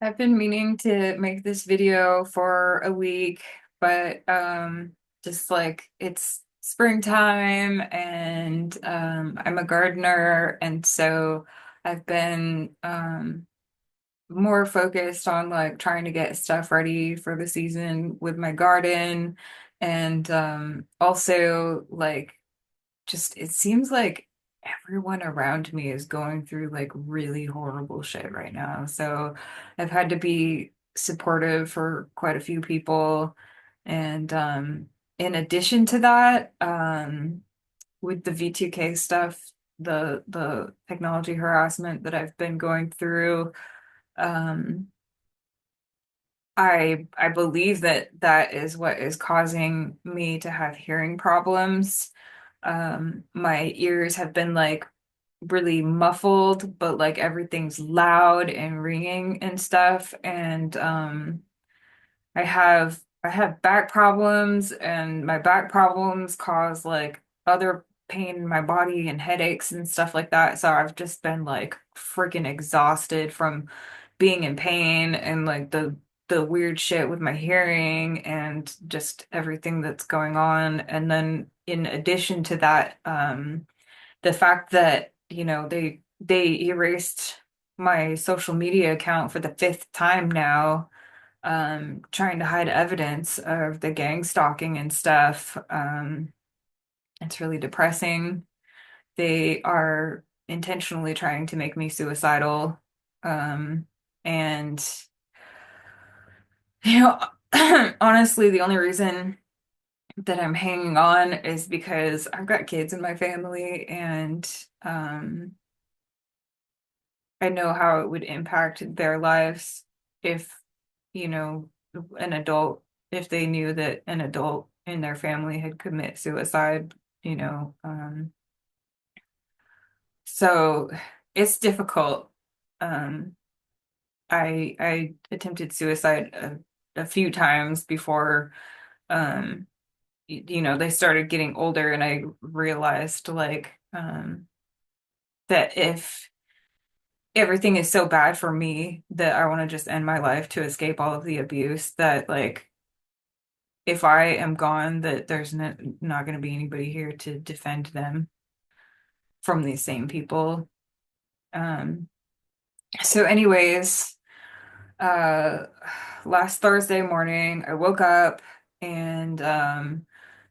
I've been meaning to make this video for a week, but just like it's springtime and I'm a gardener, and so I've been more focused on like trying to get stuff ready for the season with my garden, and also like just it seems like everyone around me is going through like really horrible shit right now. So I've had to be supportive for quite a few people. And in addition to that, with the V2K stuff, the technology harassment that I've been going through, um, I believe that that is what is causing me to have hearing problems. My ears have been like really muffled, but like everything's loud and ringing and stuff. And I have back problems, and my back problems cause like other pain in my body and headaches and stuff like that. So I've just been like freaking exhausted from being in pain and like the weird shit with my hearing and just everything that's going on. And then in addition to that, the fact that, they erased my social media account for the fifth time now, trying to hide evidence of the gang stalking and stuff. It's really depressing. They are intentionally trying to make me suicidal. And you know, honestly, the only reason that I'm hanging on is because I've got kids in my family, and um I know how it would impact their lives if, you know, an adult, if they knew that an adult in their family had commit suicide, you know. So it's difficult. Um, I attempted suicide a few times before, um, they started getting older, and I realized like that if everything is so bad for me that I want to just end my life to escape all of the abuse, that like if I am gone, that there's not going to be anybody here to defend them from these same people. Um, so anyways, uh last Thursday morning I woke up, and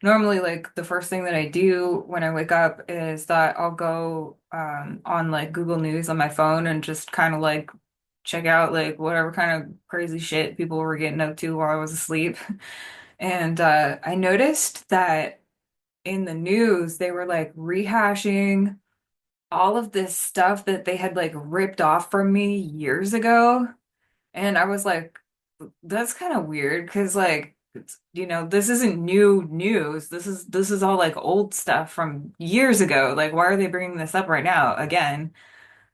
normally like the first thing that I do when I wake up is that I'll go on like Google News on my phone and just kind of like check out like whatever kind of crazy shit people were getting up to while I was asleep. And I noticed that in the news they were like rehashing all of this stuff that they had like ripped off from me years ago. And I was like, that's kind of weird because like this isn't new news. This is all like old stuff from years ago. Like, why are they bringing this up right now again?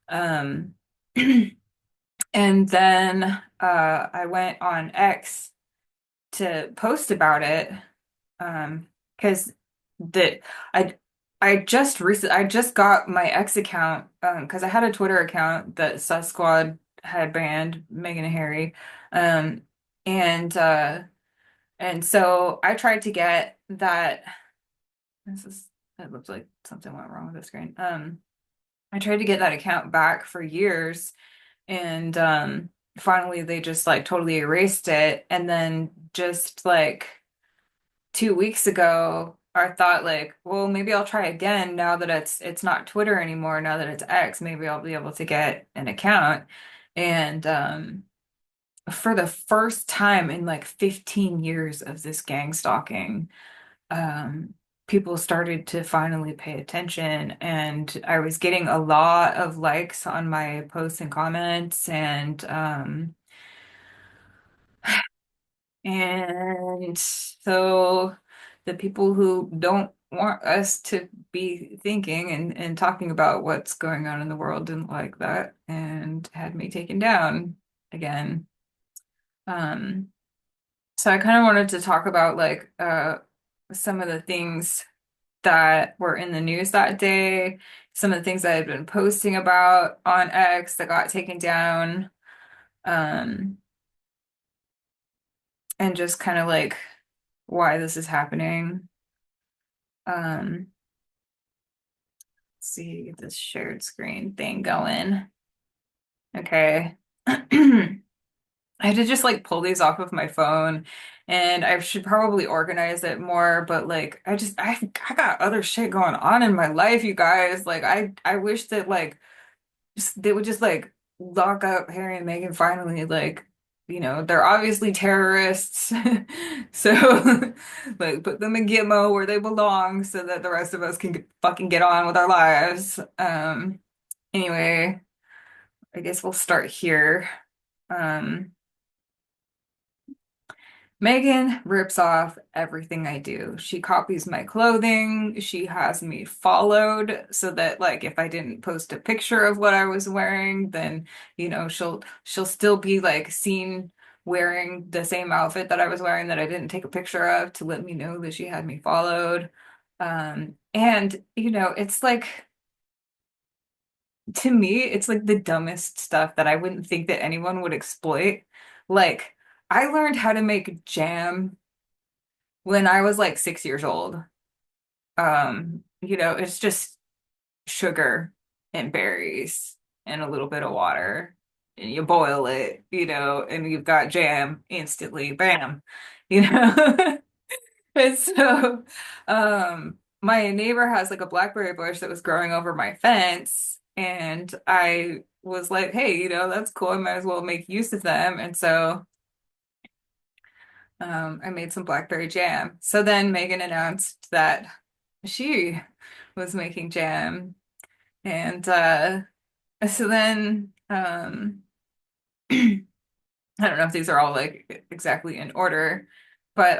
Um and then I went on X to post about it, because the I I just got my X account, because I had a Twitter account that Sus Squad had banned, Megan and Harry, um and so I tried to get that. This is It looks like something went wrong with the screen. I tried to get that account back for years, and finally they just like totally erased it. And then just like 2 weeks ago, I thought like, well, maybe I'll try again now that it's not Twitter anymore. Now that it's X, maybe I'll be able to get an account. And for the first time in like 15 years of this gang stalking, um, people started to finally pay attention, and I was getting a lot of likes on my posts and comments, and so the people who don't want us to be thinking and talking about what's going on in the world didn't like that and had me taken down again. Um, so I kind of wanted to talk about like some of the things that were in the news that day, some of the things I had been posting about on X that got taken down. um, and just kind of like why this is happening. Um, let's see, get this shared screen thing going. Okay. I had to just like pull these off of my phone and I should probably organize it more, but like I got other shit going on in my life, you guys. Like I wish that like they would just like lock up Harry and Meghan finally. Like, they're obviously terrorists. So like put them in Gitmo where they belong so that the rest of us can fucking get on with our lives. Anyway, I guess we'll start here. Um Megan rips off everything I do. She copies my clothing. She has me followed so that like if I didn't post a picture of what I was wearing, then she'll still be like seen wearing the same outfit that I was wearing that I didn't take a picture of to let me know that she had me followed. And it's like to me, it's like the dumbest stuff that I wouldn't think that anyone would exploit. Like I learned how to make jam when I was like 6 years old. It's just sugar and berries and a little bit of water. And you boil it, and you've got jam instantly. Bam. You know? And so my neighbor has like a blackberry bush that was growing over my fence. And I was like, hey, that's cool. I might as well make use of them. And so I made some blackberry jam. So then Megan announced that she was making jam. And so then I don't know if these are all like exactly in order, but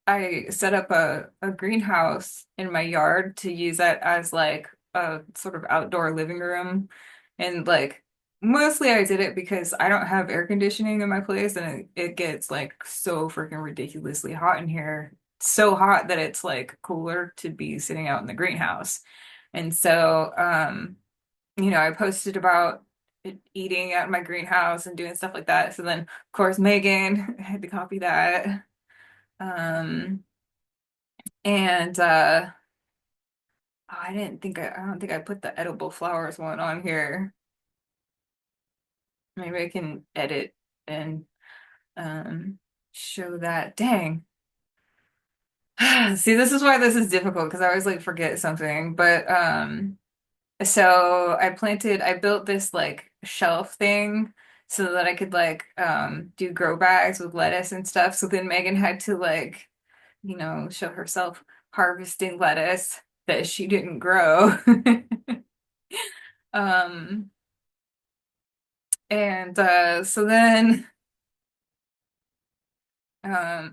I set up a greenhouse in my yard to use that as like a sort of outdoor living room. And like mostly I did it because I don't have air conditioning in my place and it gets like so freaking ridiculously hot in here. So hot that it's like cooler to be sitting out in the greenhouse. And so I posted about eating at my greenhouse and doing stuff like that. So then, of course, Megan had to copy that. Um, and I don't think I put the edible flowers one on here. Maybe I can edit and um, show that. Dang. See, this is why this is difficult because I always like forget something. But so I built this like shelf thing so that I could like do grow bags with lettuce and stuff. So then Megan had to like, show herself harvesting lettuce that she didn't grow. Um and so then I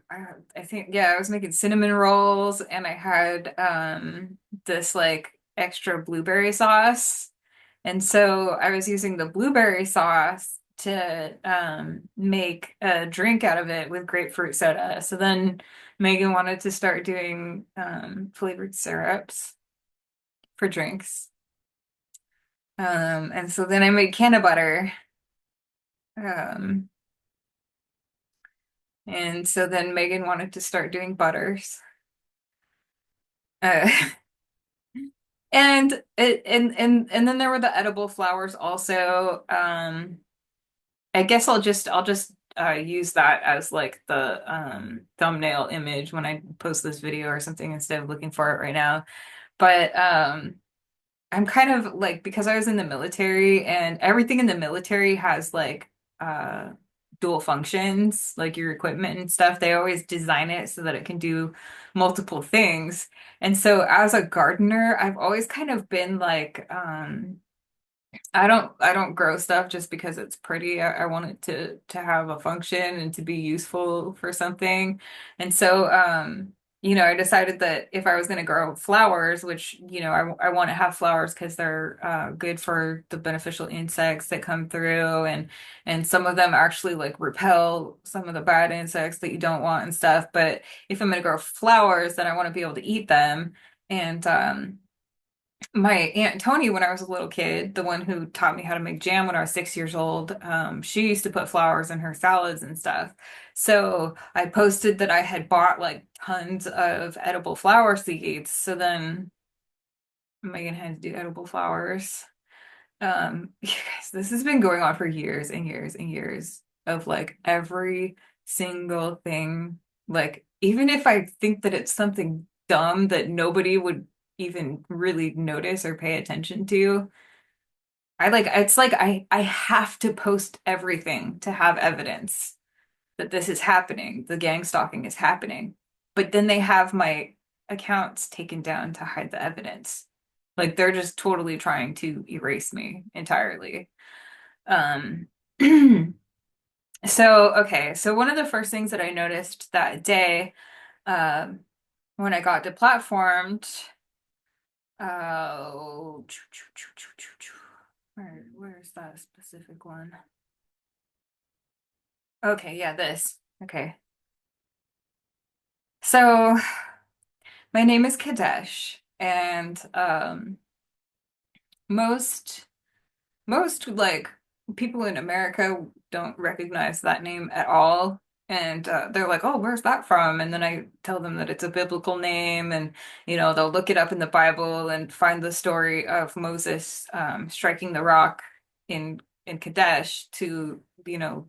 think yeah, I was making cinnamon rolls and I had this like extra blueberry sauce. And so I was using the blueberry sauce to make a drink out of it with grapefruit soda. So then Megan wanted to start doing flavored syrups for drinks. And so then I made canna butter. Um, and so then Megan wanted to start doing butters. Uh, and then there were the edible flowers also. I guess I'll just use that as like the thumbnail image when I post this video or something instead of looking for it right now. But I'm kind of like because I was in the military and everything in the military has like dual functions, like your equipment and stuff. They always design it so that it can do multiple things. And so as a gardener, I've always kind of been like I don't grow stuff just because it's pretty. I want it to have a function and to be useful for something. And so I decided that if I was going to grow flowers, which, I want to have flowers because they're good for the beneficial insects that come through and some of them actually like repel some of the bad insects that you don't want and stuff. But if I'm going to grow flowers, then I want to be able to eat them. And my Aunt Tony, when I was a little kid, the one who taught me how to make jam when I was 6 years old, she used to put flowers in her salads and stuff. So I posted that I had bought like tons of edible flower seeds. So then Megan had to do edible flowers. You guys, this has been going on for years and years and years of like every single thing. Like, even if I think that it's something dumb that nobody would even really notice or pay attention to, it's like I have to post everything to have evidence that this is happening. The gang stalking is happening. But then they have my accounts taken down to hide the evidence. Like they're just totally trying to erase me entirely. Um, so one of the first things that I noticed that day, um, when I got deplatformed, oh, where's that specific one? Okay, yeah, this. Okay. So my name is Kadesh, and most most like people in America don't recognize that name at all. And they're like, "Oh, where's that from?" And then I tell them that it's a biblical name, and they'll look it up in the Bible and find the story of Moses striking the rock in Kadesh to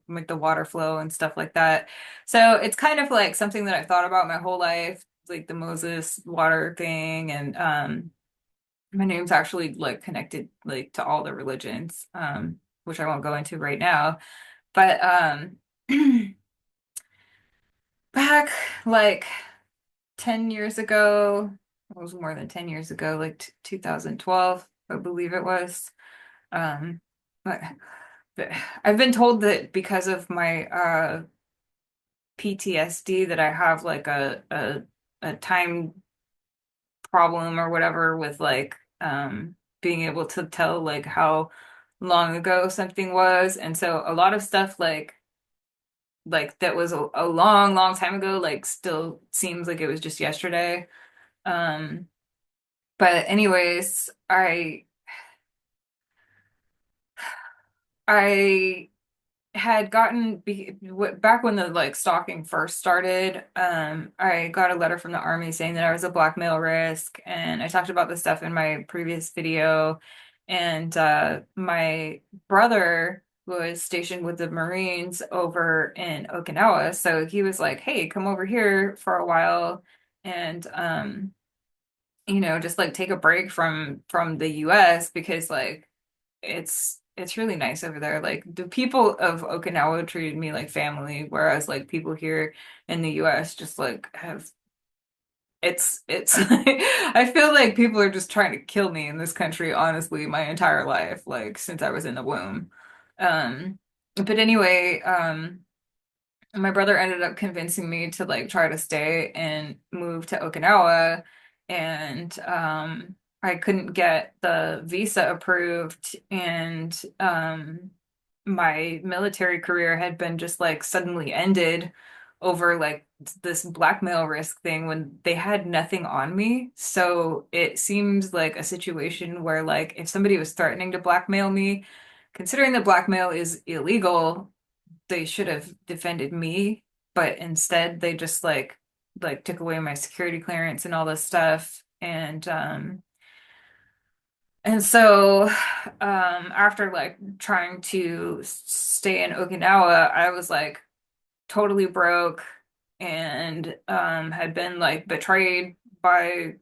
make the water flow and stuff like that. So it's kind of like something that I've thought about my whole life, like the Moses water thing, and my name's actually like connected like to all the religions, which I won't go into right now. But back like 10 years ago, it was more than 10 years ago, like 2012, I believe it was. Um, but, but I've been told that because of my PTSD that I have like a time problem or whatever with like being able to tell like how long ago something was. And so a lot of stuff like that was a long, long time ago, like still seems like it was just yesterday. Um but anyways, I had gotten back when the like stalking first started. I got a letter from the army saying that I was a blackmail risk, and I talked about this stuff in my previous video. And my brother was stationed with the Marines over in Okinawa, so he was like, "Hey, come over here for a while and just like take a break from the US because like it's really nice over there. Like the people of Okinawa treated me like family, whereas like people here in the US just like have it's I feel like people are just trying to kill me in this country, honestly, my entire life, like since I was in the womb. But anyway, my brother ended up convincing me to like try to stay and move to Okinawa, and I couldn't get the visa approved, and my military career had been just like suddenly ended over like this blackmail risk thing when they had nothing on me. So it seems like a situation where like if somebody was threatening to blackmail me, considering that blackmail is illegal, they should have defended me, but instead they just like took away my security clearance and all this stuff. And so after like trying to stay in Okinawa, I was like totally broke and had been like betrayed by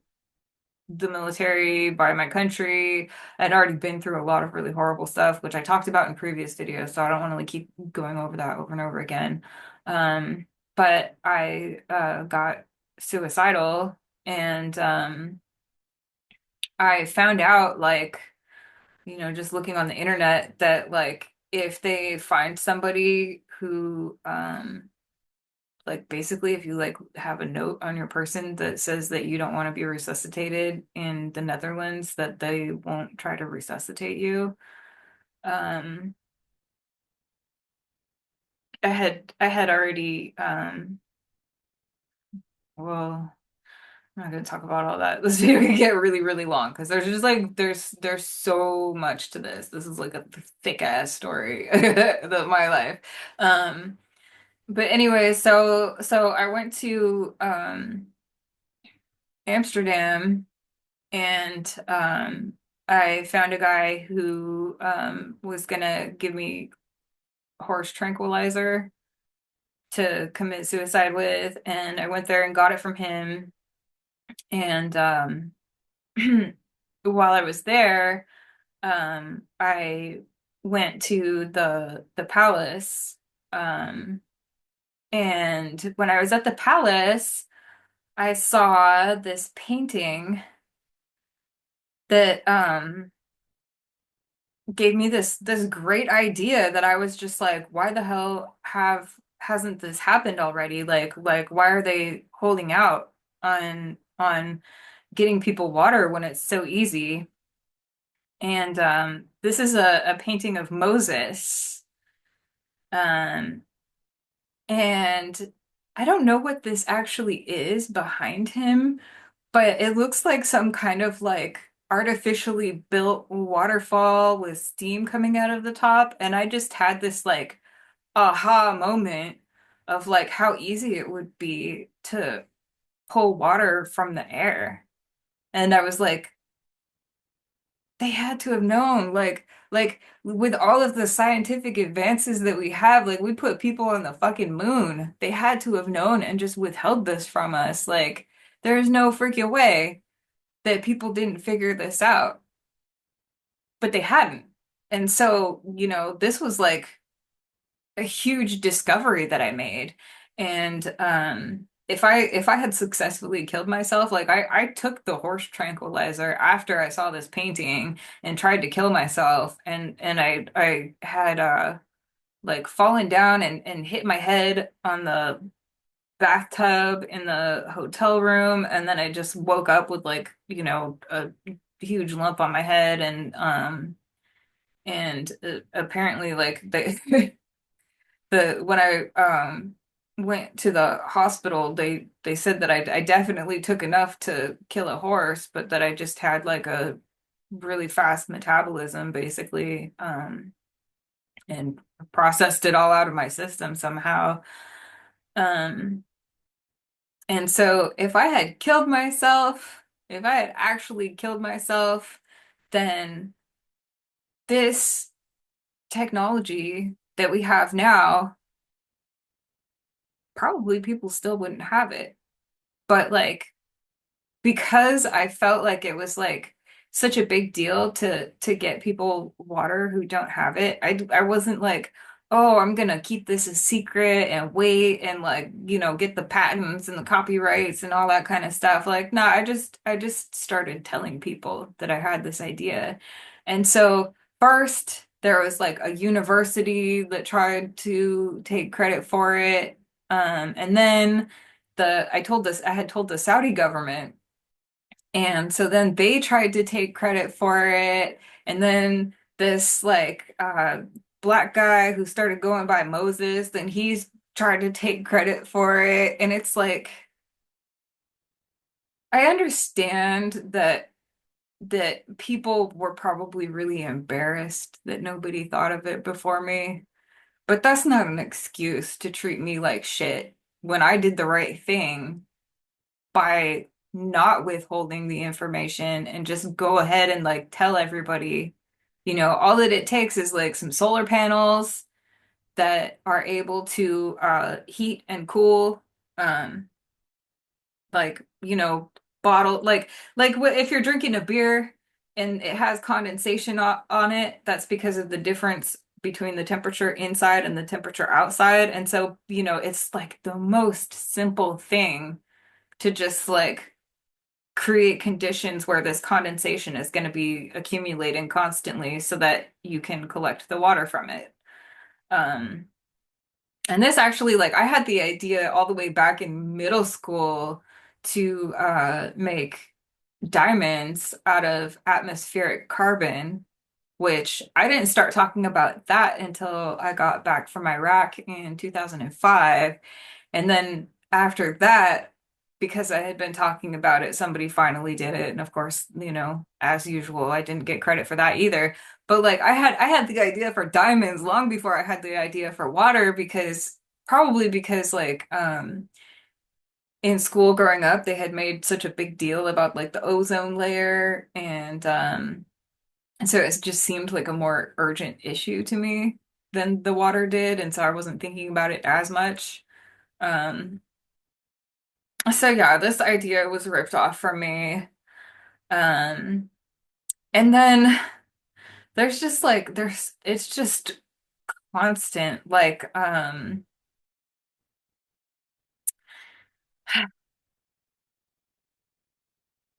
the military, by my country. I'd already been through a lot of really horrible stuff, which I talked about in previous videos, so I don't want to like keep going over that over and over again. Um, but I got suicidal, and I found out like, just looking on the internet that like if they find somebody who like basically if you like have a note on your person that says that you don't want to be resuscitated in the Netherlands, that they won't try to resuscitate you. Um, I had already well, I'm not gonna talk about all that. This video can get really, really long because there's just like there's so much to this. This is like a thick ass story of my life. Um, but anyway, so I went to Amsterdam and I found a guy who was gonna give me horse tranquilizer to commit suicide with, and I went there and got it from him. And while I was there, I went to the palace. Um, and when I was at the palace, I saw this painting that gave me this great idea that I was just like, why the hell hasn't this happened already? Like why are they holding out on getting people water when it's so easy? And this is a painting of Moses. Um, and I don't know what this actually is behind him, but it looks like some kind of like artificially built waterfall with steam coming out of the top. And I just had this like aha moment of like how easy it would be to pull water from the air. And I was like, they had to have known, like with all of the scientific advances that we have, like we put people on the fucking moon. They had to have known and just withheld this from us. Like there's no freaking way that people didn't figure this out, but they hadn't. And so, this was like a huge discovery that I made. And if I had successfully killed myself, like I took the horse tranquilizer after I saw this painting and tried to kill myself, and I had like fallen down and hit my head on the bathtub in the hotel room, and then I just woke up with like, a huge lump on my head, and apparently like they the when I went to the hospital, they said that I definitely took enough to kill a horse, but that I just had like a really fast metabolism basically, and processed it all out of my system somehow. Um, and so if I had killed myself, if I had actually killed myself, then this technology that we have now, probably people still wouldn't have it. But like because I felt like it was like such a big deal to get people water who don't have it. I wasn't like, oh, I'm gonna keep this a secret and wait and like, get the patents and the copyrights and all that kind of stuff. Like, no, I just started telling people that I had this idea. And so first there was like a university that tried to take credit for it. And then I had told the Saudi government, and so then they tried to take credit for it. And then this like black guy who started going by Moses, then he's tried to take credit for it. And it's like I understand that people were probably really embarrassed that nobody thought of it before me, but that's not an excuse to treat me like shit when I did the right thing by not withholding the information and just go ahead and like tell everybody, all that it takes is like some solar panels that are able to heat and cool, um like, bottle if you're drinking a beer and it has condensation on it, that's because of the difference between the temperature inside and the temperature outside. And so, it's like the most simple thing to just like create conditions where this condensation is going to be accumulating constantly so that you can collect the water from it. Um, and this actually, like, I had the idea all the way back in middle school to make diamonds out of atmospheric carbon, which I didn't start talking about that until I got back from Iraq in 2005. And then after that, because I had been talking about it, somebody finally did it. And of course, as usual, I didn't get credit for that either. But like I had the idea for diamonds long before I had the idea for water because probably because like in school growing up, they had made such a big deal about like the ozone layer and so it just seemed like a more urgent issue to me than the water did, and so I wasn't thinking about it as much. Um, so yeah, this idea was ripped off from me. Um, and then it's just constant. Like,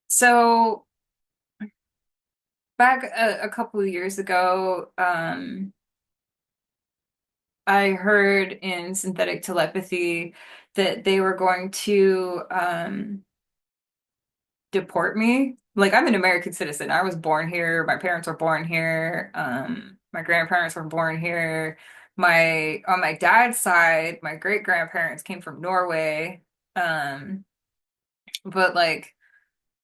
so back a couple of years ago, I heard in synthetic telepathy that they were going to deport me. Like I'm an American citizen. I was born here. My parents were born here. My grandparents were born here. My on my dad's side, my great grandparents came from Norway. Um, but like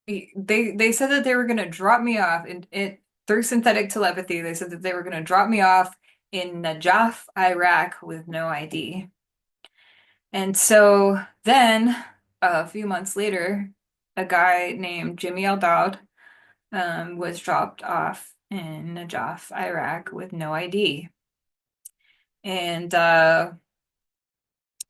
they said that they were gonna drop me off in it through synthetic telepathy. They said that they were gonna drop me off in Najaf, Iraq with no ID. And so then a few months later, a guy named Jimmy Eldad was dropped off in Najaf, Iraq, with no ID. And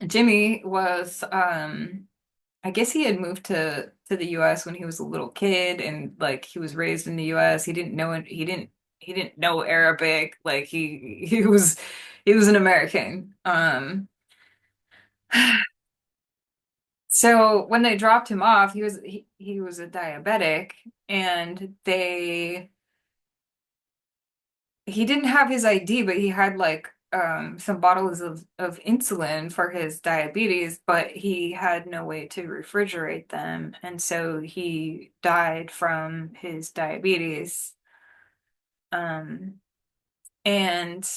Jimmy was, I guess he had moved to the U.S. when he was a little kid, and like he was raised in the U.S. He didn't know it. He didn't know Arabic. Like he was an American. So when they dropped him off, he was a diabetic, and he didn't have his ID, but he had like some bottles of insulin for his diabetes, but he had no way to refrigerate them, and so he died from his diabetes. Um, and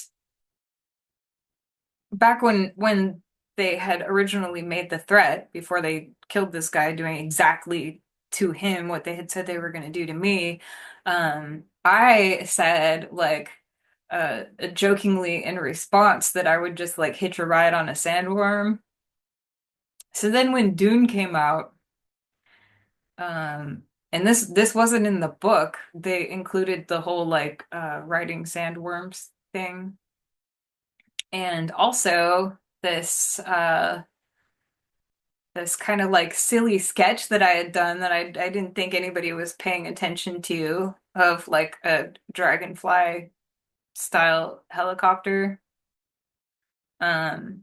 back when they had originally made the threat before they killed this guy doing exactly to him what they had said they were going to do to me, I said like jokingly in response that I would just like hitch a ride on a sandworm. So then when Dune came out, um and this wasn't in the book, they included the whole like riding sandworms thing, and also this kind of like silly sketch that I had done that I didn't think anybody was paying attention to, of like a dragonfly style helicopter. Um,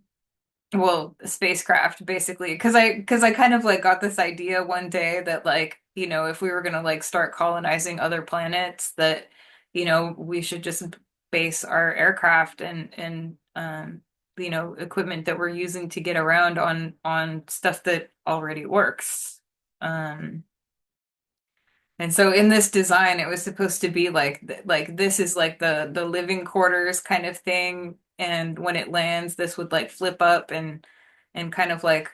well, a spacecraft basically, because I kind of like got this idea one day that like, if we were gonna like start colonizing other planets, that we should just base our aircraft and equipment that we're using to get around on stuff that already works. Um and so in this design, it was supposed to be like this is like the living quarters kind of thing, and when it lands, this would like flip up and kind of like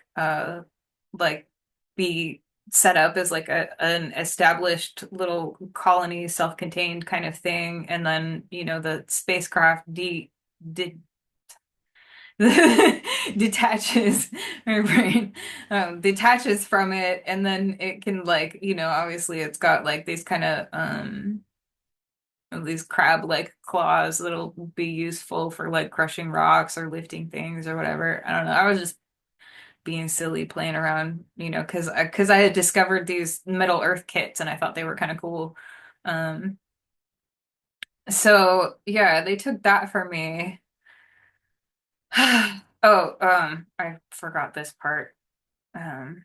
be set up as like an established little colony, self-contained kind of thing, and then the spacecraft de detaches my brain detaches from it, and then it can like obviously it's got like these kind of these crab-like claws that'll be useful for like crushing rocks or lifting things or whatever. I don't know, I was just being silly playing around, because I had discovered these metal earth kits and I thought they were kind of cool. So yeah, they took that for me. Oh, I forgot this part. Um,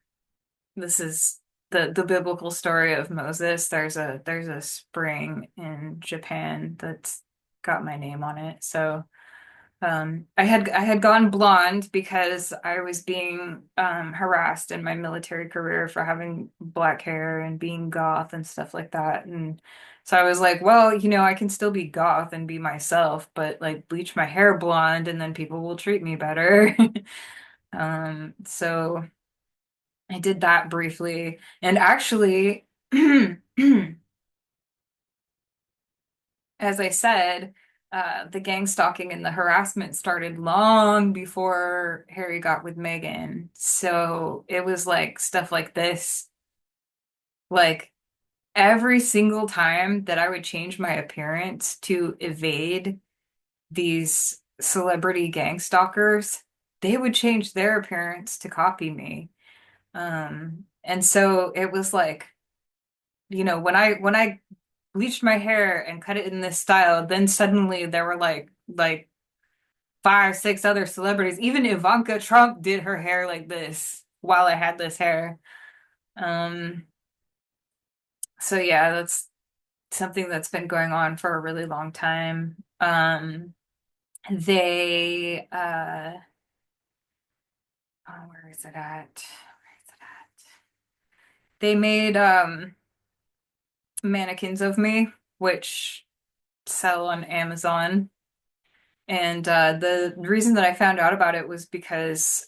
this is the biblical story of Moses. There's a spring in Japan that's got my name on it. So, I had gone blonde because I was being harassed in my military career for having black hair and being goth and stuff like that. And so I was like, well, I can still be goth and be myself, but like bleach my hair blonde and then people will treat me better. So I did that briefly. And actually, as I said, the gang stalking and the harassment started long before Harry got with Meghan. So it was like stuff like this. Like every single time that I would change my appearance to evade these celebrity gang stalkers, they would change their appearance to copy me. And so it was like, when I bleached my hair and cut it in this style, then suddenly there were like five, six other celebrities. Even Ivanka Trump did her hair like this while I had this hair. Um, so yeah, that's something that's been going on for a really long time. They oh, where is it at? Where is it at? They made mannequins of me, which sell on Amazon. And the reason that I found out about it was because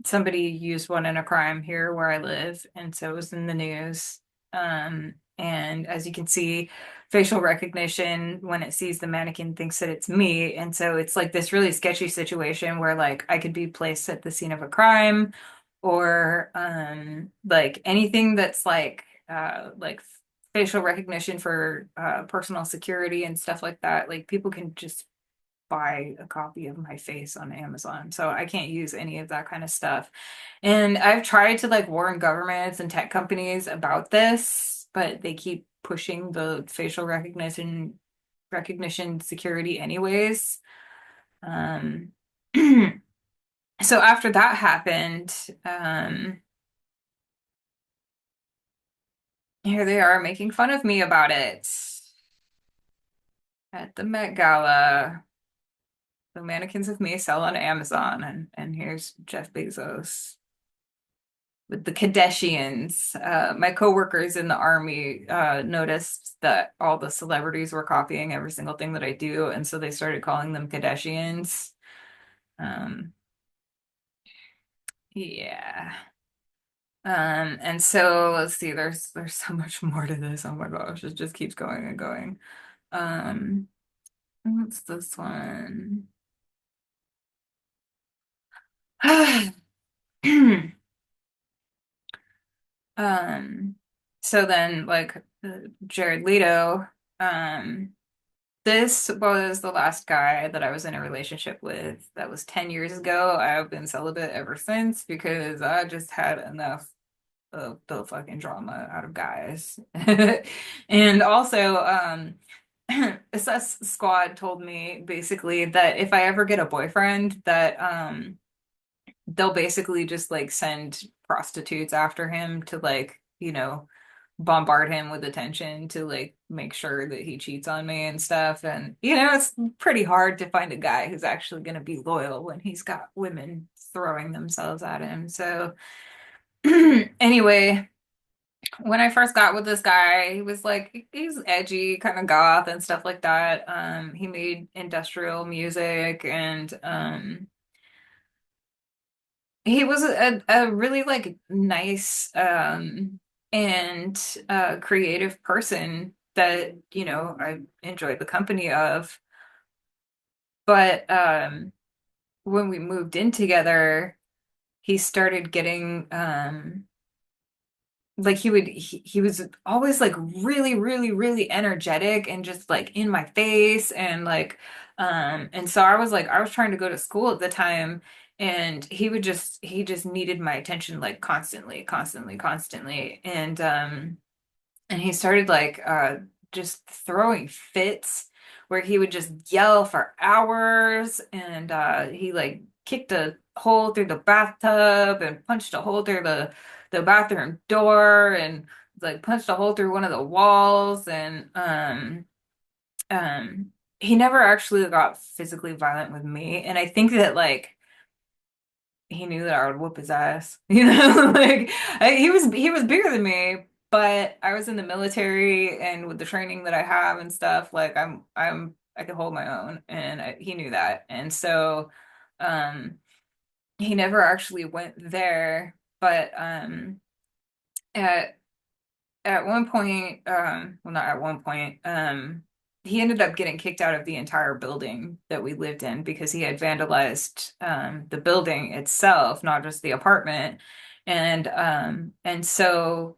somebody used one in a crime here where I live, and so it was in the news. And as you can see, facial recognition, when it sees the mannequin, thinks that it's me. And so it's like this really sketchy situation where like I could be placed at the scene of a crime, or like anything that's like facial recognition for personal security and stuff like that. Like people can just buy a copy of my face on Amazon. So I can't use any of that kind of stuff. And I've tried to like warn governments and tech companies about this, but they keep pushing the facial recognition security anyways. Um so after that happened, here they are making fun of me about it at the Met Gala. The mannequins of me sell on Amazon, and here's Jeff Bezos with the Kardashians. My coworkers in the army noticed that all the celebrities were copying every single thing that I do, and so they started calling them Kardashians. Um, yeah. And so let's see, there's so much more to this. Oh my gosh, it just keeps going and going. Um, what's this one? Um, so then like Jared Leto, um, this was the last guy that I was in a relationship with. That was 10 years ago. I've been celibate ever since because I just had enough of the fucking drama out of guys. And also, Sussex Squad told me basically that if I ever get a boyfriend, that they'll basically just like send prostitutes after him to like, bombard him with attention to like make sure that he cheats on me and stuff. And it's pretty hard to find a guy who's actually going to be loyal when he's got women throwing themselves at him. So anyway, when I first got with this guy, he was like he's edgy, kind of goth and stuff like that. He made industrial music, and he was a really like nice and creative person that I enjoyed the company of. But when we moved in together, he started getting like he was always like really really really energetic and just like in my face, and like and so I was trying to go to school at the time, and he just needed my attention like constantly constantly constantly, and he started like just throwing fits where he would just yell for hours, and he like kicked a hole through the bathtub and punched a hole through the bathroom door, and like punched a hole through one of the walls, and he never actually got physically violent with me, and I think that like he knew that I would whoop his ass. Like he was bigger than me, but I was in the military, and with the training that I have and stuff, like I could hold my own, and he knew that. And so um he never actually went there. But at at one point, well, not at one point, he ended up getting kicked out of the entire building that we lived in because he had vandalized the building itself, not just the apartment. And so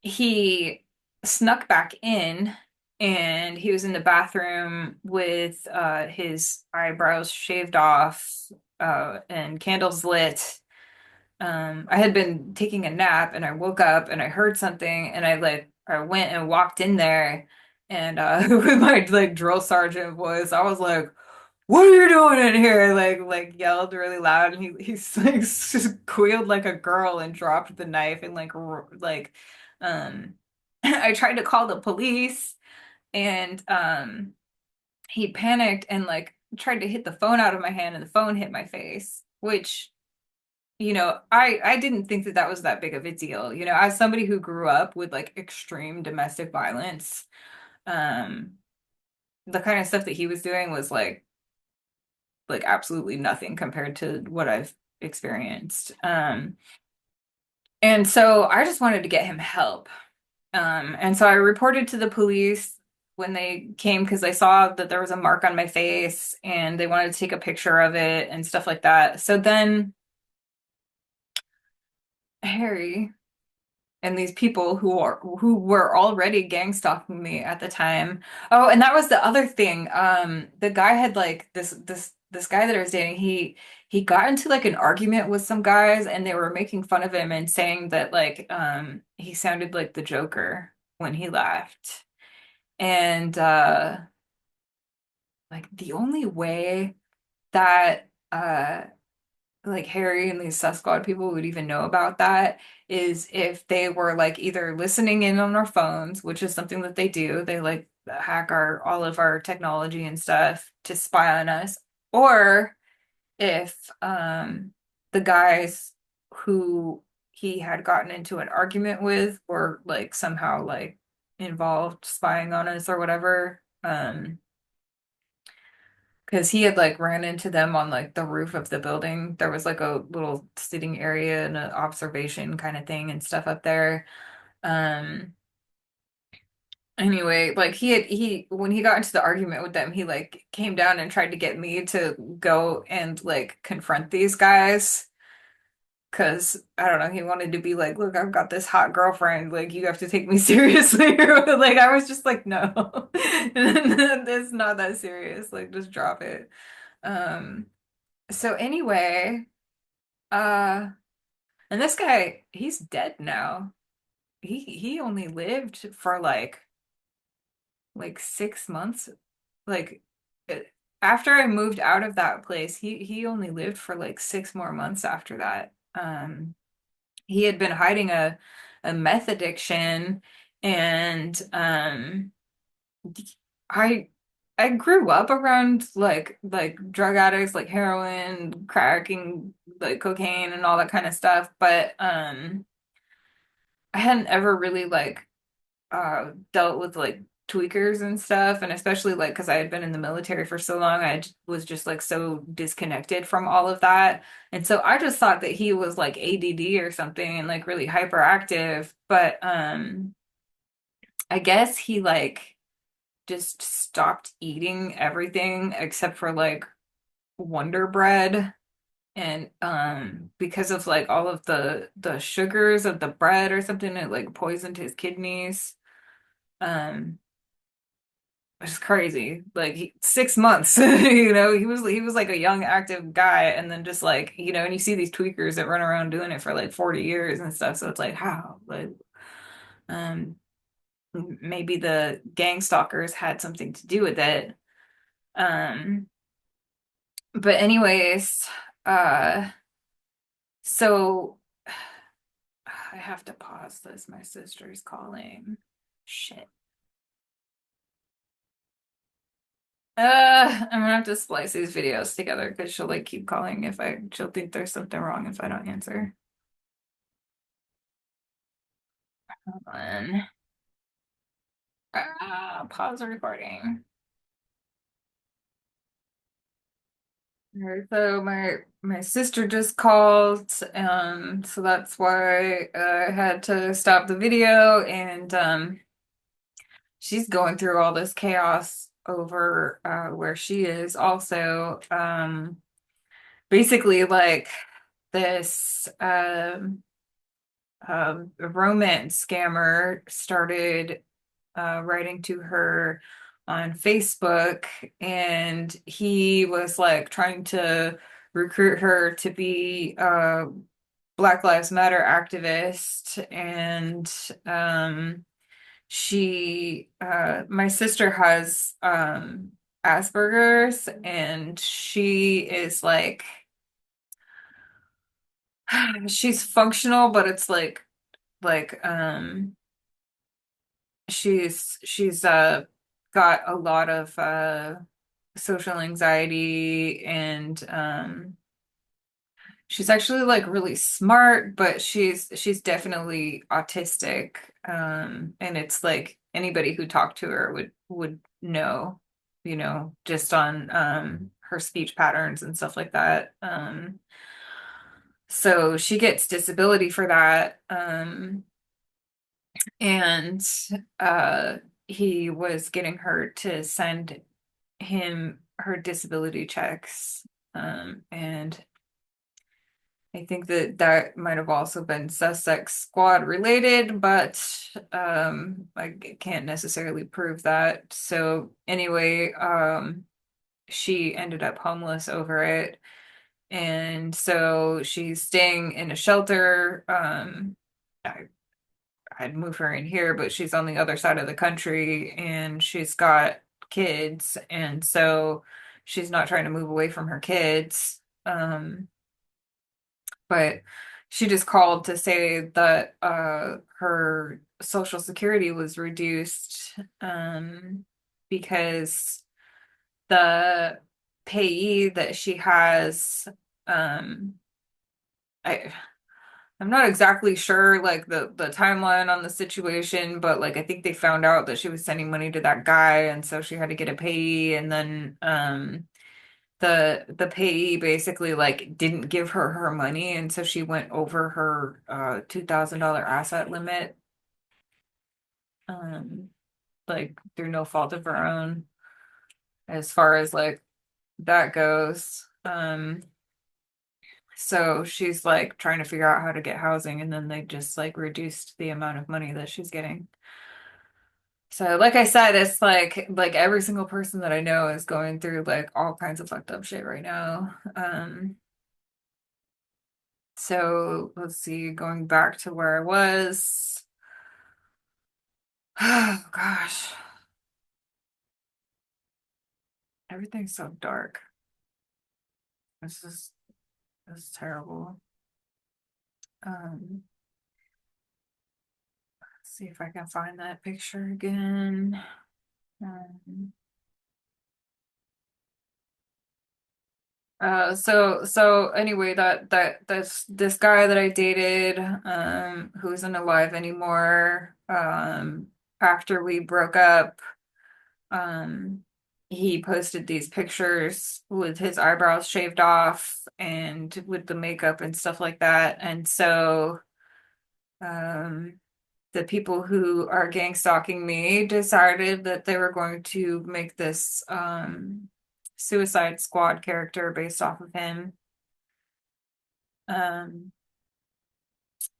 he snuck back in and he was in the bathroom with his eyebrows shaved off and candles lit. I had been taking a nap and I woke up and I heard something and I went and walked in there and with my like drill sergeant voice, I was like, "What are you doing in here?" Like yelled really loud and he's like just squealed like a girl and dropped the knife and like um I tried to call the police and he panicked and like tried to hit the phone out of my hand and the phone hit my face, which I didn't think that that was that big of a deal. As somebody who grew up with like extreme domestic violence, um, the kind of stuff that he was doing was like absolutely nothing compared to what I've experienced. And so I just wanted to get him help. And so I reported to the police when they came because they saw that there was a mark on my face and they wanted to take a picture of it and stuff like that. So then Harry and these people who were already gang stalking me at the time. Oh, and that was the other thing. The guy had like this guy that I was dating, he got into like an argument with some guys and they were making fun of him and saying that like he sounded like the Joker when he laughed. And like the only way that like Harry and these Sussex Squad people would even know about that is if they were like either listening in on our phones, which is something that they do. They like hack our all of our technology and stuff to spy on us, or if the guys who he had gotten into an argument with were like somehow like involved spying on us or whatever. Because he had like ran into them on like the roof of the building. There was like a little sitting area and an observation kind of thing and stuff up there. Um, anyway, like he when he got into the argument with them, he like came down and tried to get me to go and like confront these guys. Cause I don't know, he wanted to be like, look, I've got this hot girlfriend. Like, you have to take me seriously. Like, I was just like, no, it's not that serious. Like, just drop it. Um, So anyway, uh, and this guy, he's dead now. He only lived for like 6 months. Like it- after I moved out of that place, he only lived for like 6 more months after that. He had been hiding a meth addiction, and I I grew up around like drug addicts, like heroin, crack, and like cocaine and all that kind of stuff, but I hadn't ever really like dealt with like tweakers and stuff, and especially like because I had been in the military for so long, was just like so disconnected from all of that. And so I just thought that he was like ADD or something and like really hyperactive, but I guess he like just stopped eating everything except for like Wonder Bread and because of like all of the sugars of the bread or something it like poisoned his kidneys. Um which is crazy. Like 6 months, he was like a young active guy and then just like, and you see these tweakers that run around doing it for like 40 years and stuff. So it's like how like um maybe the gang stalkers had something to do with it. Um But anyways, uh, so I have to pause this. My sister's calling. Shit. I'm gonna have to splice these videos together because she'll like keep calling if she'll think there's something wrong if I don't answer. Hold on. Pause the recording. Alright, so my sister just called, so that's why I had to stop the video, and she's going through all this chaos over where she is also. Basically like this romance scammer started writing to her on Facebook, and he was like trying to recruit her to be a Black Lives Matter activist. And my sister has Asperger's, and she is like, she's functional, but it's like she's got a lot of social anxiety, and she's actually like really smart, but she's definitely autistic. And it's like anybody who talked to her would know, just on her speech patterns and stuff like that. So she gets disability for that. And uh he was getting her to send him her disability checks. And I think that that might have also been Sussex Squad related, but I can't necessarily prove that. So anyway, she ended up homeless over it. And so she's staying in a shelter. I'd move her in here, but she's on the other side of the country, and she's got kids, and so she's not trying to move away from her kids. But she just called to say that her social security was reduced, because the payee that she has, um I I'm not exactly sure like the timeline on the situation, but like I think they found out that she was sending money to that guy, and so she had to get a payee. And then the payee basically like didn't give her her money, and so she went over her $2,000 asset limit, um like through no fault of her own, as far as like that goes. So she's like trying to figure out how to get housing, and then they just like reduced the amount of money that she's getting. So like I said, it's like every single person that I know is going through like all kinds of fucked up shit right now. So let's see, going back to where I was. Oh gosh, everything's so dark. This is terrible. Um, let's see if I can find that picture again. Um, so anyway, that's this guy that I dated, who isn't alive anymore. After we broke up, um, he posted these pictures with his eyebrows shaved off and with the makeup and stuff like that. And so, um, the people who are gang stalking me decided that they were going to make this Suicide Squad character based off of him. Um,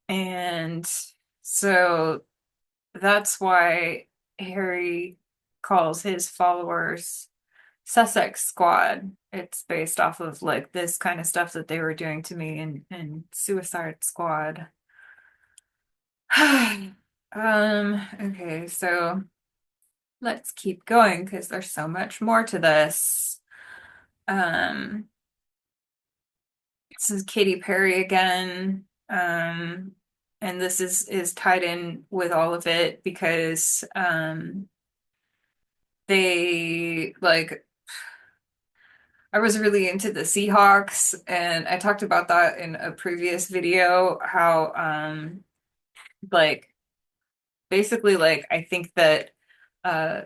and so that's why Harry calls his followers Sussex Squad. It's based off of like this kind of stuff that they were doing to me in Suicide Squad. Okay, so let's keep going because there's so much more to this. Um, this is Katy Perry again. And this is tied in with all of it because they like I was really into the Seahawks, and I talked about that in a previous video, how like basically like I think that uh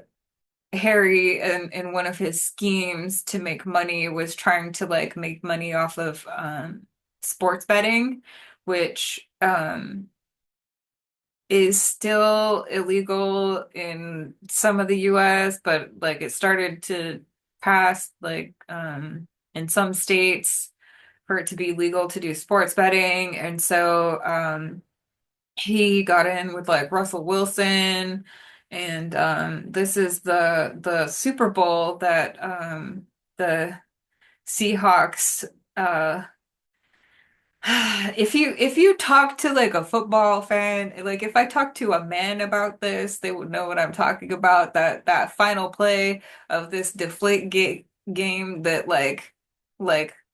Harry and one of his schemes to make money was trying to like make money off of sports betting, which is still illegal in some of the US, but like it started to pass like in some states for it to be legal to do sports betting. And so he got in with like Russell Wilson, and this is the Super Bowl that the Seahawks uh if you talk to like a football fan, like if I talk to a man about this, they would know what I'm talking about. That final play of this deflate game that like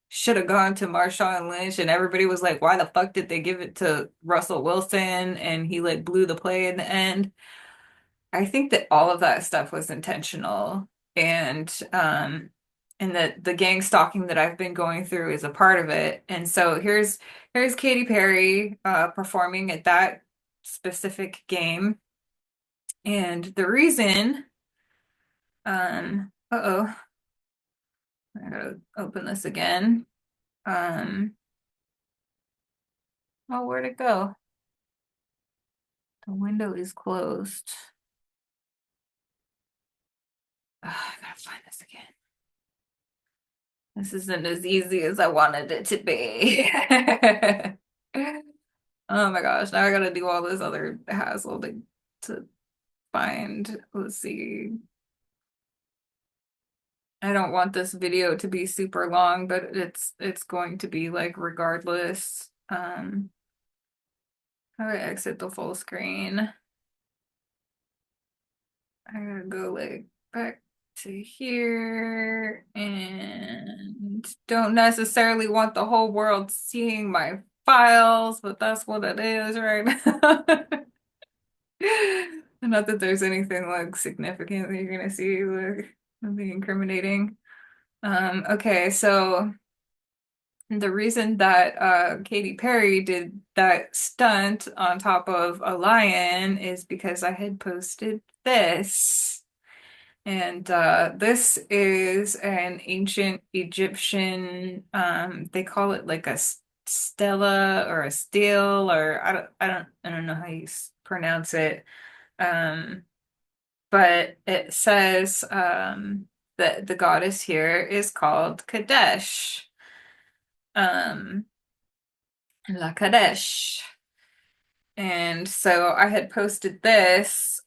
should have gone to Marshawn Lynch, and everybody was like, why the fuck did they give it to Russell Wilson? And he like blew the play in the end. I think that all of that stuff was intentional, and that the gang stalking that I've been going through is a part of it. And so here's Katy Perry performing at that specific game. And the reason uh-oh, I gotta open this again. Um oh, where'd it go? The window is closed. I gotta find this again. This isn't as easy as I wanted it to be. Oh my gosh, now I gotta do all this other hassle to find. Let's see. I don't want this video to be super long, but it's going to be like regardless. How do I exit the full screen? I gotta go like back to here and don't necessarily want the whole world seeing my files, but that's what it is right now. Not that there's anything like significant that you're gonna see like something incriminating. Okay, so the reason that Katy Perry did that stunt on top of a lion is because I had posted this. And this is an ancient Egyptian, they call it like a stela or a stele, or I don't know how you pronounce it. Um, but it says that the goddess here is called Kadesh, um, La Kadesh. And so I had posted this,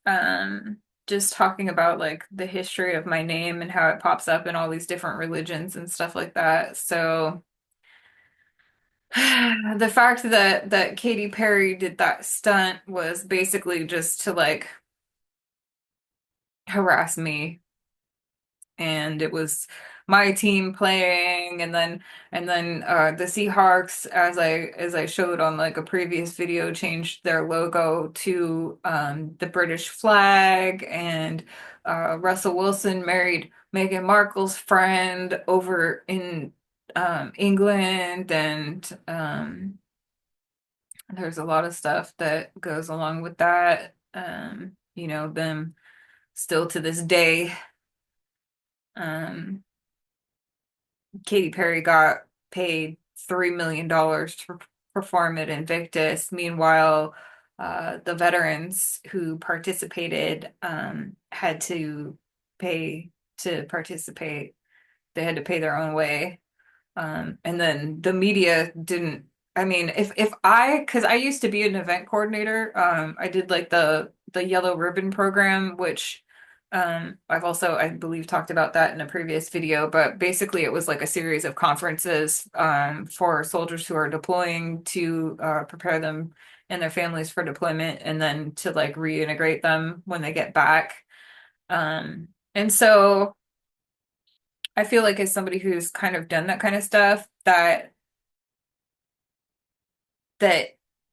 just talking about like the history of my name and how it pops up in all these different religions and stuff like that. So the fact that Katy Perry did that stunt was basically just to like harass me, and it was my team playing, and then the Seahawks, as I showed on like a previous video, changed their logo to the British flag, and Russell Wilson married Meghan Markle's friend over in England, and there's a lot of stuff that goes along with that. Them still to this day. Um, Katy Perry got paid $3 million to perform at Invictus. Meanwhile, the veterans who participated had to pay to participate. They had to pay their own way. And then the media didn't. I mean, because I used to be an event coordinator, I did like the Yellow Ribbon program, which I've also, I believe, talked about that in a previous video, but basically it was like a series of conferences for soldiers who are deploying to prepare them and their families for deployment, and then to like reintegrate them when they get back. And so I feel like as somebody who's kind of done that kind of stuff, that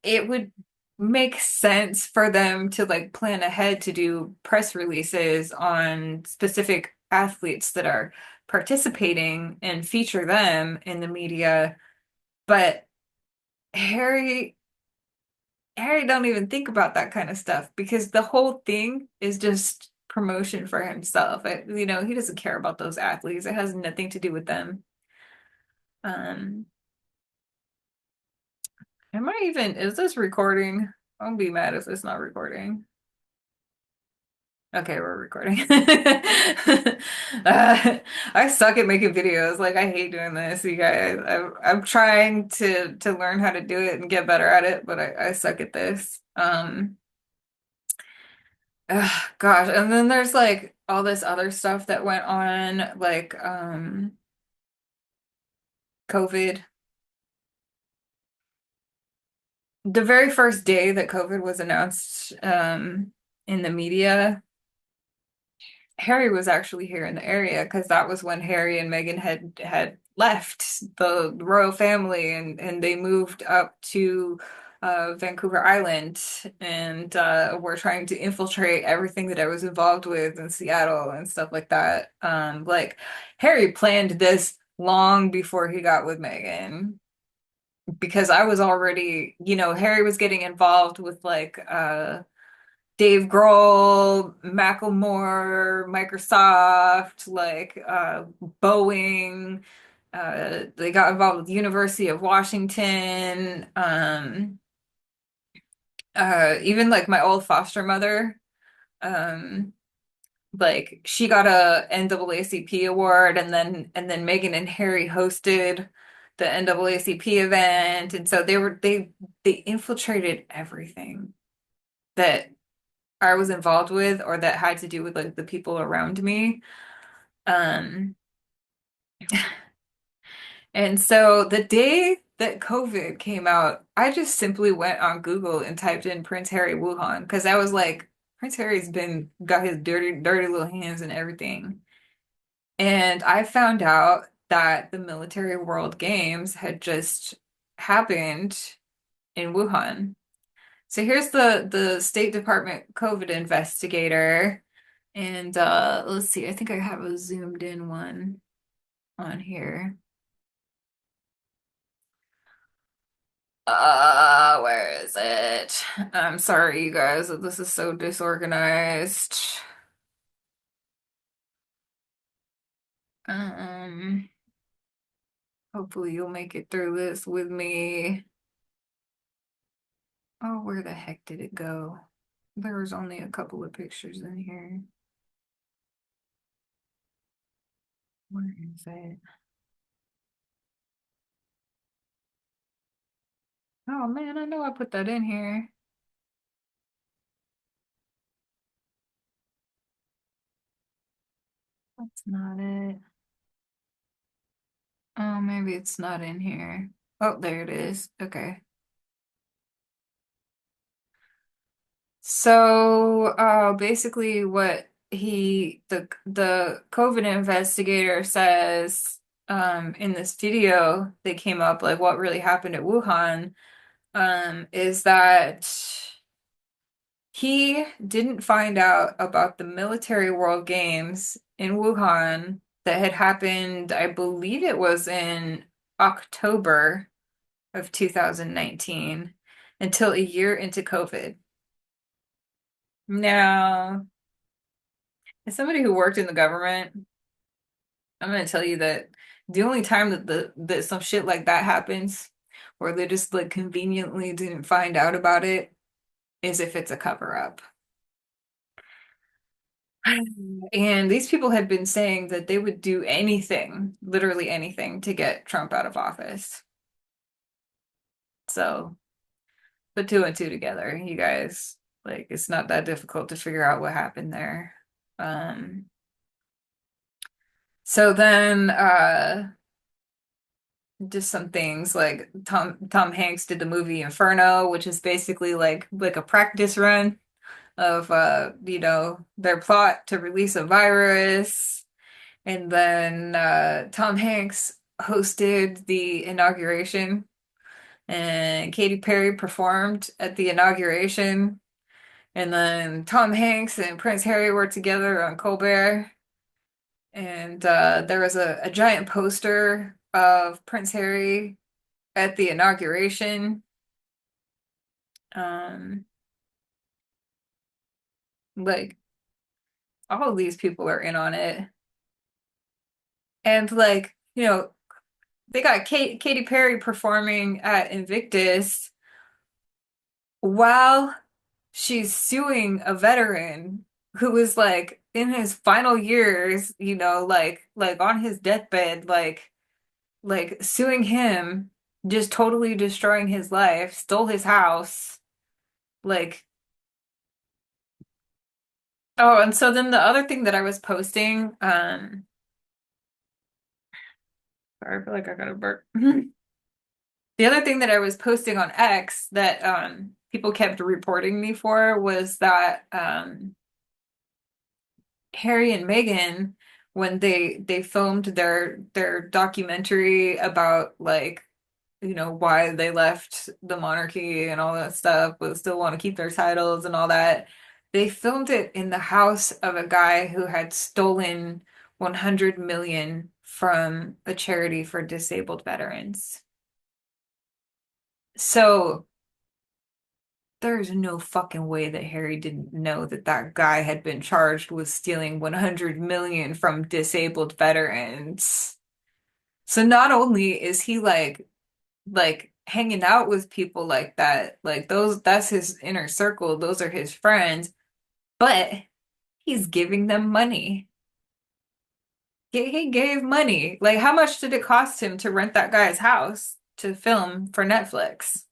it would make sense for them to like plan ahead to do press releases on specific athletes that are participating and feature them in the media. But Harry Harry don't even think about that kind of stuff because the whole thing is just promotion for himself. He doesn't care about those athletes. It has nothing to do with them. Um, is this recording? I'll be mad if it's not recording. Okay, we're recording. I suck at making videos. Like I hate doing this, you guys. I'm trying to learn how to do it and get better at it, but I suck at this. Gosh, and then there's like all this other stuff that went on, like COVID. The very first day that COVID was announced in the media, Harry was actually here in the area because that was when Harry and Meghan had left the royal family and they moved up to Vancouver Island and were trying to infiltrate everything that I was involved with in Seattle and stuff like that. Like Harry planned this long before he got with Meghan because I was already, Harry was getting involved with like Dave Grohl, Macklemore, Microsoft, like Boeing. They got involved with the University of Washington. Even like my old foster mother, um, like she got a NAACP award, and then Meghan and Harry hosted the NAACP event, and so they infiltrated everything that I was involved with or that had to do with like the people around me. Um, and so the day that COVID came out, I just simply went on Google and typed in Prince Harry Wuhan because I was like, Prince Harry's been got his dirty, dirty little hands and everything. And I found out that the Military World Games had just happened in Wuhan. So here's the State Department COVID investigator. And let's see, I think I have a zoomed in one on here. Where is it? I'm sorry, you guys, that this is so disorganized. Um, Hopefully you'll make it through this with me. Oh, where the heck did it go? There was only a couple of pictures in here. Where is it? Oh man, I know I put that in here. That's not it. Oh, maybe it's not in here. Oh, there it is. Okay. So, basically what the COVID investigator says, in this video that came up, like what really happened at Wuhan, is that he didn't find out about the Military World Games in Wuhan that had happened, I believe it was in October of 2019, until a year into COVID. Now, as somebody who worked in the government, I'm gonna tell you that the only time that some shit like that happens, or they just like conveniently didn't find out about it, is if it's a cover up. And these people had been saying that they would do anything, literally anything, to get Trump out of office. So put two and two together, you guys. Like it's not that difficult to figure out what happened there. Um, so then just some things like Tom Hanks did the movie Inferno, which is basically like a practice run of their plot to release a virus. And then Tom Hanks hosted the inauguration and Katy Perry performed at the inauguration. And then Tom Hanks and Prince Harry were together on Colbert. And there was a giant poster of Prince Harry at the inauguration. Um, like All of these people are in on it. And like, they got Katy Perry performing at Invictus while she's suing a veteran who was like in his final years, like on his deathbed, like suing him, just totally destroying his life, stole his house. Like, oh, and so then the other thing that I was posting, sorry, I feel like I got a burp. The other thing that I was posting on X that people kept reporting me for was that Harry and Meghan, when they filmed their documentary about like why they left the monarchy and all that stuff, but still want to keep their titles and all that. They filmed it in the house of a guy who had stolen 100 million from a charity for disabled veterans. So there's no fucking way that Harry didn't know that that guy had been charged with stealing 100 million from disabled veterans. So not only is he like hanging out with people like that, like that's his inner circle, those are his friends, but he's giving them money. He gave money. Like how much did it cost him to rent that guy's house to film for Netflix?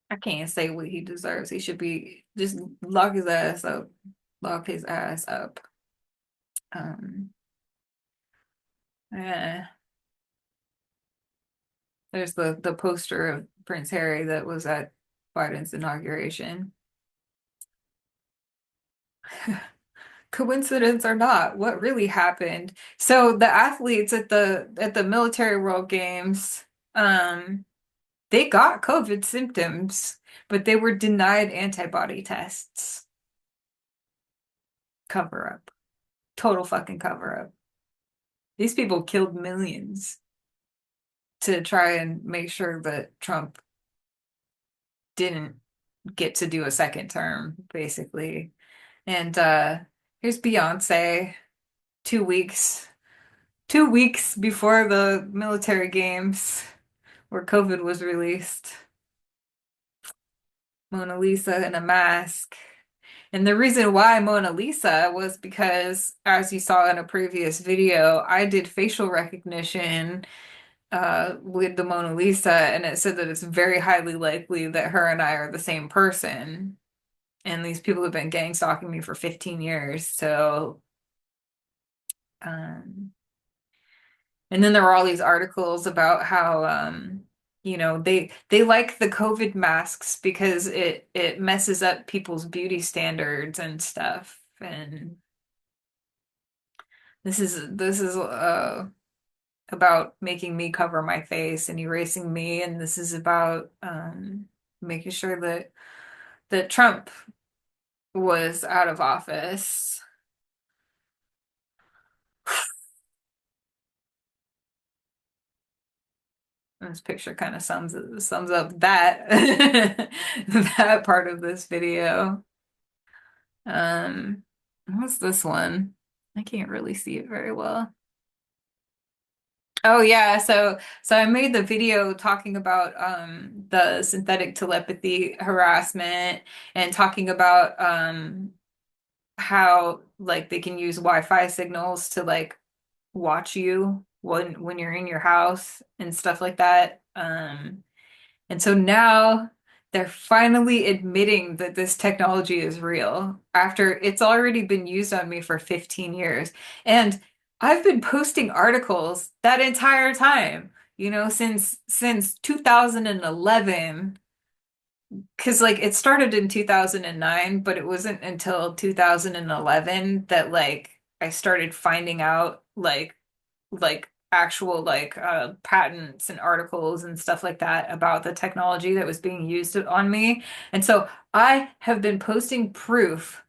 I can't say what he deserves. He should be just lock his ass up. Lock his ass up. Um, yeah. There's the poster of Prince Harry that was at Biden's inauguration. Coincidence or not, what really happened? So the athletes at the Military World Games, um, they got COVID symptoms, but they were denied antibody tests. Cover up. Total fucking cover up. These people killed millions to try and make sure that Trump didn't get to do a second term, basically. And here's Beyonce 2 weeks, 2 weeks before the military games where COVID was released. Mona Lisa in a mask. And the reason why Mona Lisa was because, as you saw in a previous video, I did facial recognition with the Mona Lisa, and it said that it's very highly likely that her and I are the same person. And these people have been gang stalking me for 15 years. So, um, and then there were all these articles about how, they like the COVID masks because it messes up people's beauty standards and stuff. And this is about making me cover my face and erasing me, and this is about making sure that Trump was out of office. This picture kind of sums up that that part of this video. What's this one? I can't really see it very well. Oh yeah, so I made the video talking about the synthetic telepathy harassment and talking about how like they can use Wi-Fi signals to like watch you when you're in your house and stuff like that. And so now they're finally admitting that this technology is real after it's already been used on me for 15 years. And I've been posting articles that entire time, since 2011. Because like it started in 2009, but it wasn't until 2011 that like I started finding out like actual like patents and articles and stuff like that about the technology that was being used on me. And so I have been posting proof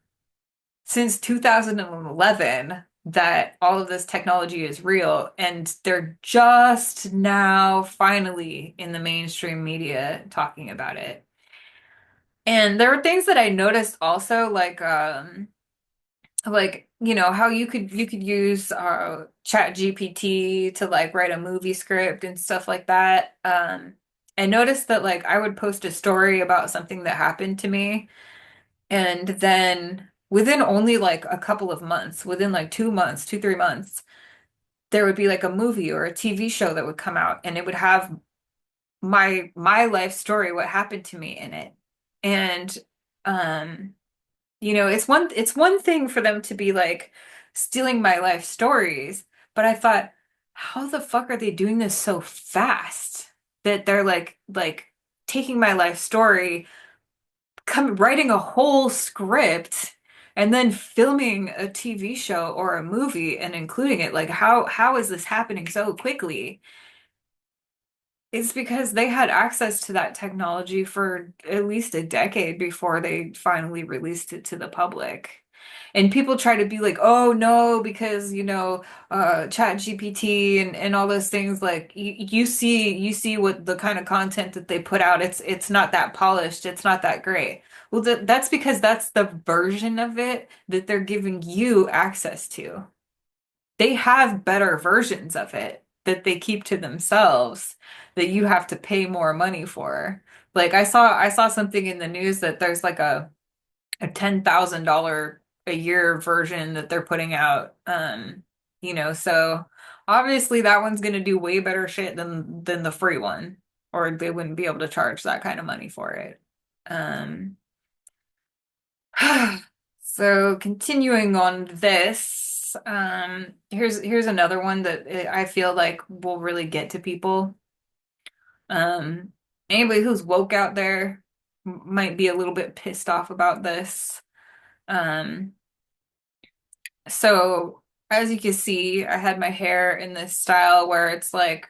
since 2011 that all of this technology is real, and they're just now finally in the mainstream media talking about it. And there were things that I noticed also, like how you could use chat GPT to like write a movie script and stuff like that. I noticed that like I would post a story about something that happened to me, and then within only like a couple of months, within like 2 months, 3 months, there would be like a movie or a TV show that would come out, and it would have my life story, what happened to me in it. And um it's one thing for them to be like stealing my life stories, but I thought, how the fuck are they doing this so fast that they're like taking my life story, come writing a whole script, and then filming a TV show or a movie and including it? Like how is this happening so quickly? It's because they had access to that technology for at least a decade before they finally released it to the public. And people try to be like, oh no, because Chat GPT and all those things, like you see what the kind of content that they put out, it's not that polished, it's not that great. Well, that's because that's the version of it that they're giving you access to. They have better versions of it that they keep to themselves that you have to pay more money for. Like I saw something in the news that there's like a $10,000 a year version that they're putting out. So obviously that one's gonna do way better shit than the free one, or they wouldn't be able to charge that kind of money for it. Um So continuing on this, here's another one that I feel like will really get to people. Um, Anybody who's woke out there might be a little bit pissed off about this. Um, so as you can see, I had my hair in this style where it's like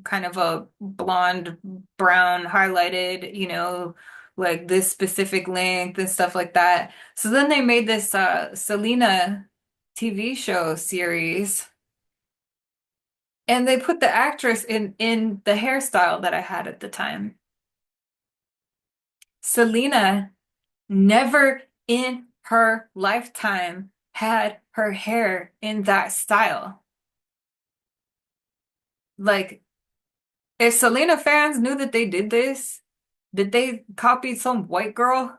kind of a blonde, brown, highlighted, like this specific length and stuff like that. So then they made this Selena TV show series, and they put the actress in the hairstyle that I had at the time. Selena never in her lifetime had her hair in that style. Like, if Selena fans knew that they did this, did they copy some white girl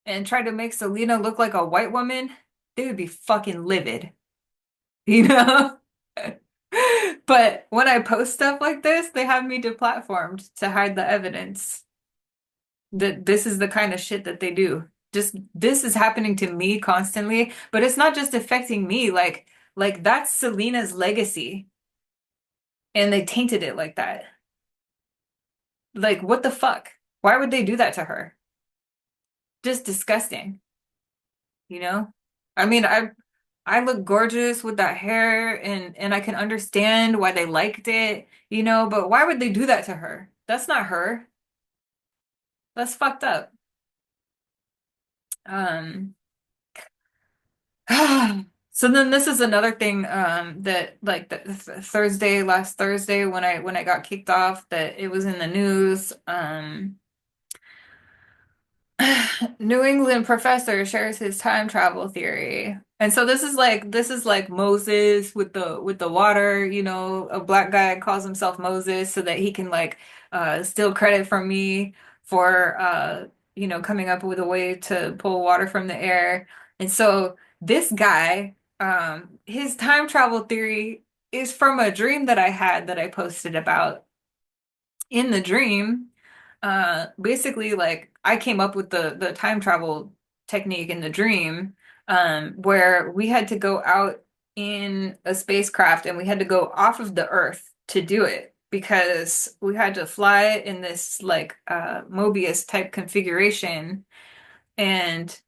and tried to make Selena look like a white woman, they would be fucking livid, you know? But when I post stuff like this, they have me deplatformed to hide the evidence that this is the kind of shit that they do. Just this is happening to me constantly, but it's not just affecting me. Like that's Selena's legacy, and they tainted it like that. Like, what the fuck? Why would they do that to her? Just disgusting, you know? I mean, I look gorgeous with that hair, and I can understand why they liked it, but why would they do that to her? That's not her. That's fucked up. Um so then this is another thing that like Thursday, last Thursday, when I got kicked off, that it was in the news. New England professor shares his time travel theory. And so this is like Moses with the water, a black guy calls himself Moses so that he can like steal credit from me for coming up with a way to pull water from the air. And so this guy, his time travel theory is from a dream that I had that I posted about. In the dream, basically like I came up with the time travel technique in the dream, where we had to go out in a spacecraft and we had to go off of the Earth to do it because we had to fly in this like Mobius type configuration. And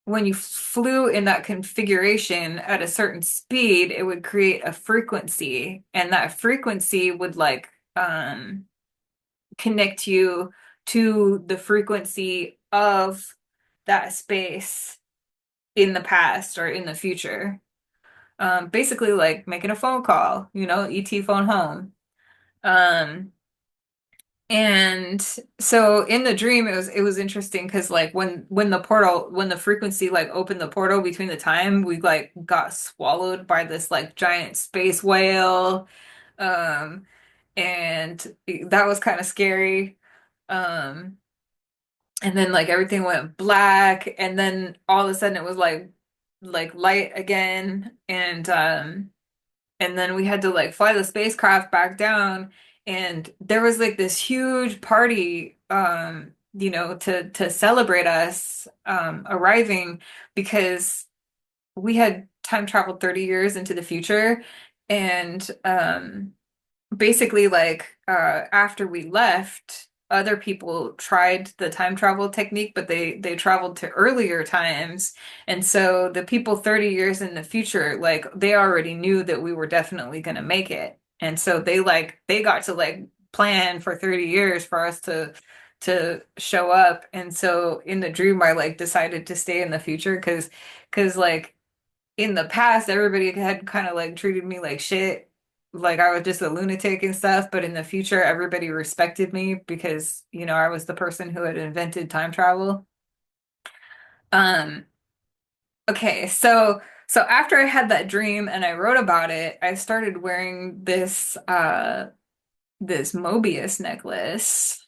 when you flew in that configuration at a certain speed, it would create a frequency, and that frequency would like connect you to the frequency of that space in the past or in the future. basically like making a phone call, ET phone home. Um, and so in the dream, it was interesting because like when the frequency like opened the portal between the time, we like got swallowed by this like giant space whale. Um, and that was kind of scary. Um, and then like everything went black, and then all of a sudden it was like light again, and then we had to like fly the spacecraft back down, and there was like this huge party, to celebrate us arriving, because we had time traveled 30 years into the future, and basically like after we left, other people tried the time travel technique, but they traveled to earlier times, and so the people 30 years in the future, like they already knew that we were definitely going to make it, and so they got to like plan for 30 years for us to show up. And so in the dream I like decided to stay in the future because like in the past, everybody had kind of like treated me like shit. Like I was just a lunatic and stuff. But in the future, everybody respected me because, I was the person who had invented time travel. Um, okay, so after I had that dream and I wrote about it, I started wearing this Mobius necklace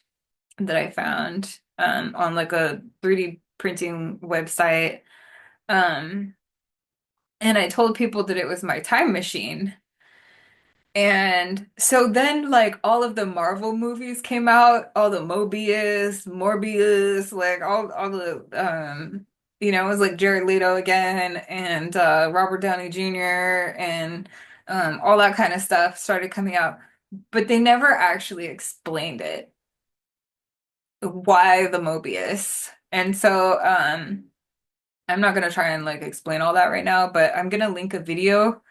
that I found on like a 3D printing website. Um, and I told people that it was my time machine. And so then, like, all of the Marvel movies came out, all the Morbius, like all the it was like Jared Leto again, and Robert Downey Jr. and all that kind of stuff started coming out, but they never actually explained it, why the Mobius. And so I'm not gonna try and like explain all that right now, but I'm gonna link a video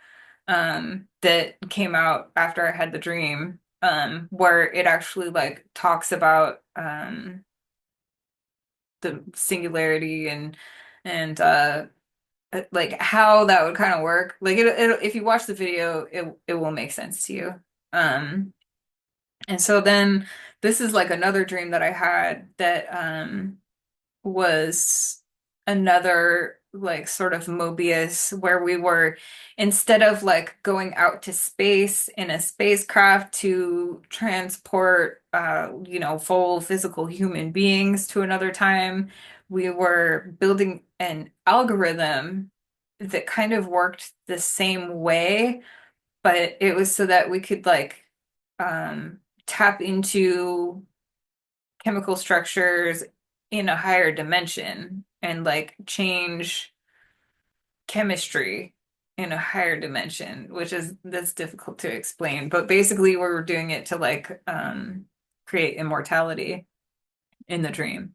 that came out after I had the dream, where it actually like talks about the singularity and like how that would kind of work. Like if you watch the video, it will make sense to you. Um, and so then this is like another dream that I had that was another like sort of Mobius, where we were, instead of like going out to space in a spacecraft to transport full physical human beings to another time, we were building an algorithm that kind of worked the same way, but it was so that we could like tap into chemical structures in a higher dimension and like change chemistry in a higher dimension, which is that's difficult to explain. But basically we were doing it to like create immortality in the dream.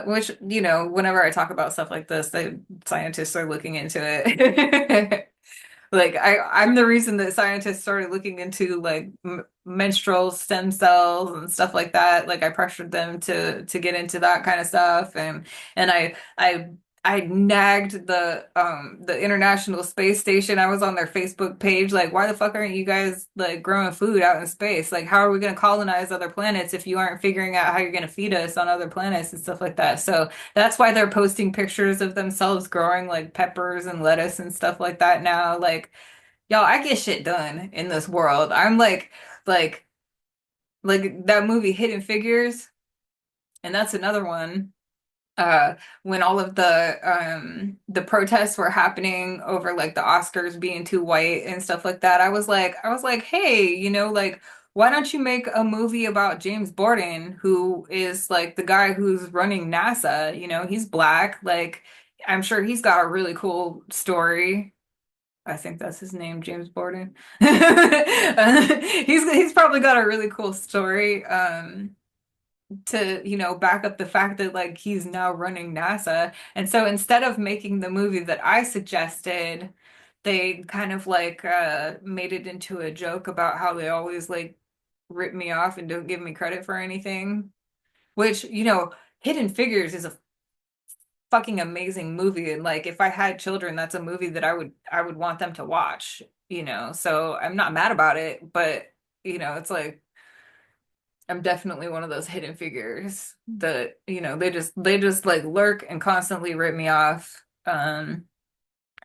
Which, whenever I talk about stuff like this, the scientists are looking into it. Like I'm the reason that scientists started looking into like m menstrual stem cells and stuff like that. Like I pressured them to get into that kind of stuff, and I nagged the International Space Station. I was on their Facebook page like, why the fuck aren't you guys like growing food out in space? Like how are we going to colonize other planets if you aren't figuring out how you're going to feed us on other planets and stuff like that? So that's why they're posting pictures of themselves growing like peppers and lettuce and stuff like that now. Like, y'all, I get shit done in this world. I'm like, like that movie Hidden Figures, and that's another one. When all of the protests were happening over like the Oscars being too white and stuff like that, I was like, hey, like why don't you make a movie about James Borden, who is like the guy who's running NASA? He's black. Like I'm sure he's got a really cool story. I think that's his name, James Borden. He's probably got a really cool story. To back up the fact that like he's now running NASA. And so instead of making the movie that I suggested, they kind of like made it into a joke about how they always like rip me off and don't give me credit for anything, which Hidden Figures is a fucking amazing movie. And like if I had children, that's a movie that I would want them to watch, So I'm not mad about it, but it's like I'm definitely one of those hidden figures that, they just like lurk and constantly rip me off.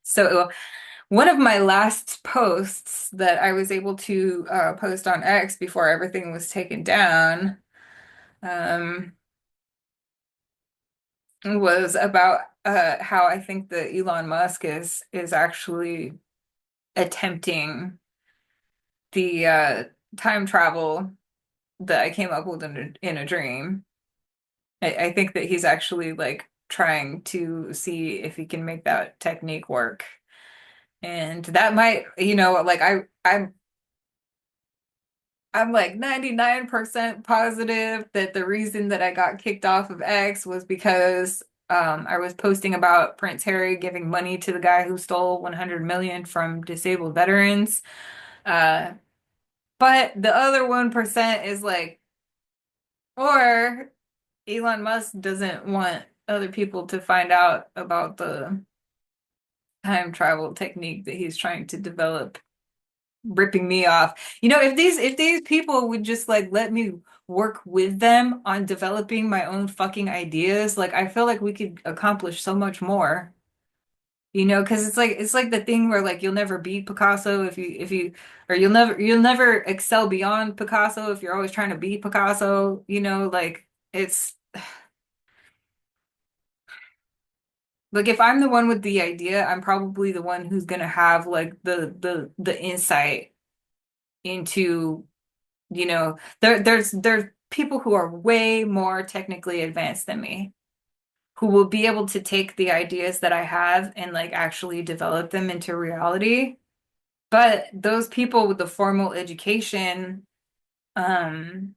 So one of my last posts that I was able to post on X before everything was taken down, um, was about how I think that Elon Musk is actually attempting the time travel that I came up with in a dream. I think that he's actually like trying to see if he can make that technique work. And that might, like I'm like 99% positive that the reason that I got kicked off of X was because I was posting about Prince Harry giving money to the guy who stole 100 million from disabled veterans. Uh, but the other 1% is like, or Elon Musk doesn't want other people to find out about the time travel technique that he's trying to develop, ripping me off. If these people would just like let me work with them on developing my own fucking ideas, like I feel like we could accomplish so much more. Because it's like the thing where like you'll never beat Picasso if you or you'll never excel beyond Picasso if you're always trying to beat Picasso, like it's like if I'm the one with the idea, I'm probably the one who's gonna have like the insight into there's people who are way more technically advanced than me who will be able to take the ideas that I have and like actually develop them into reality. But those people with the formal education, um,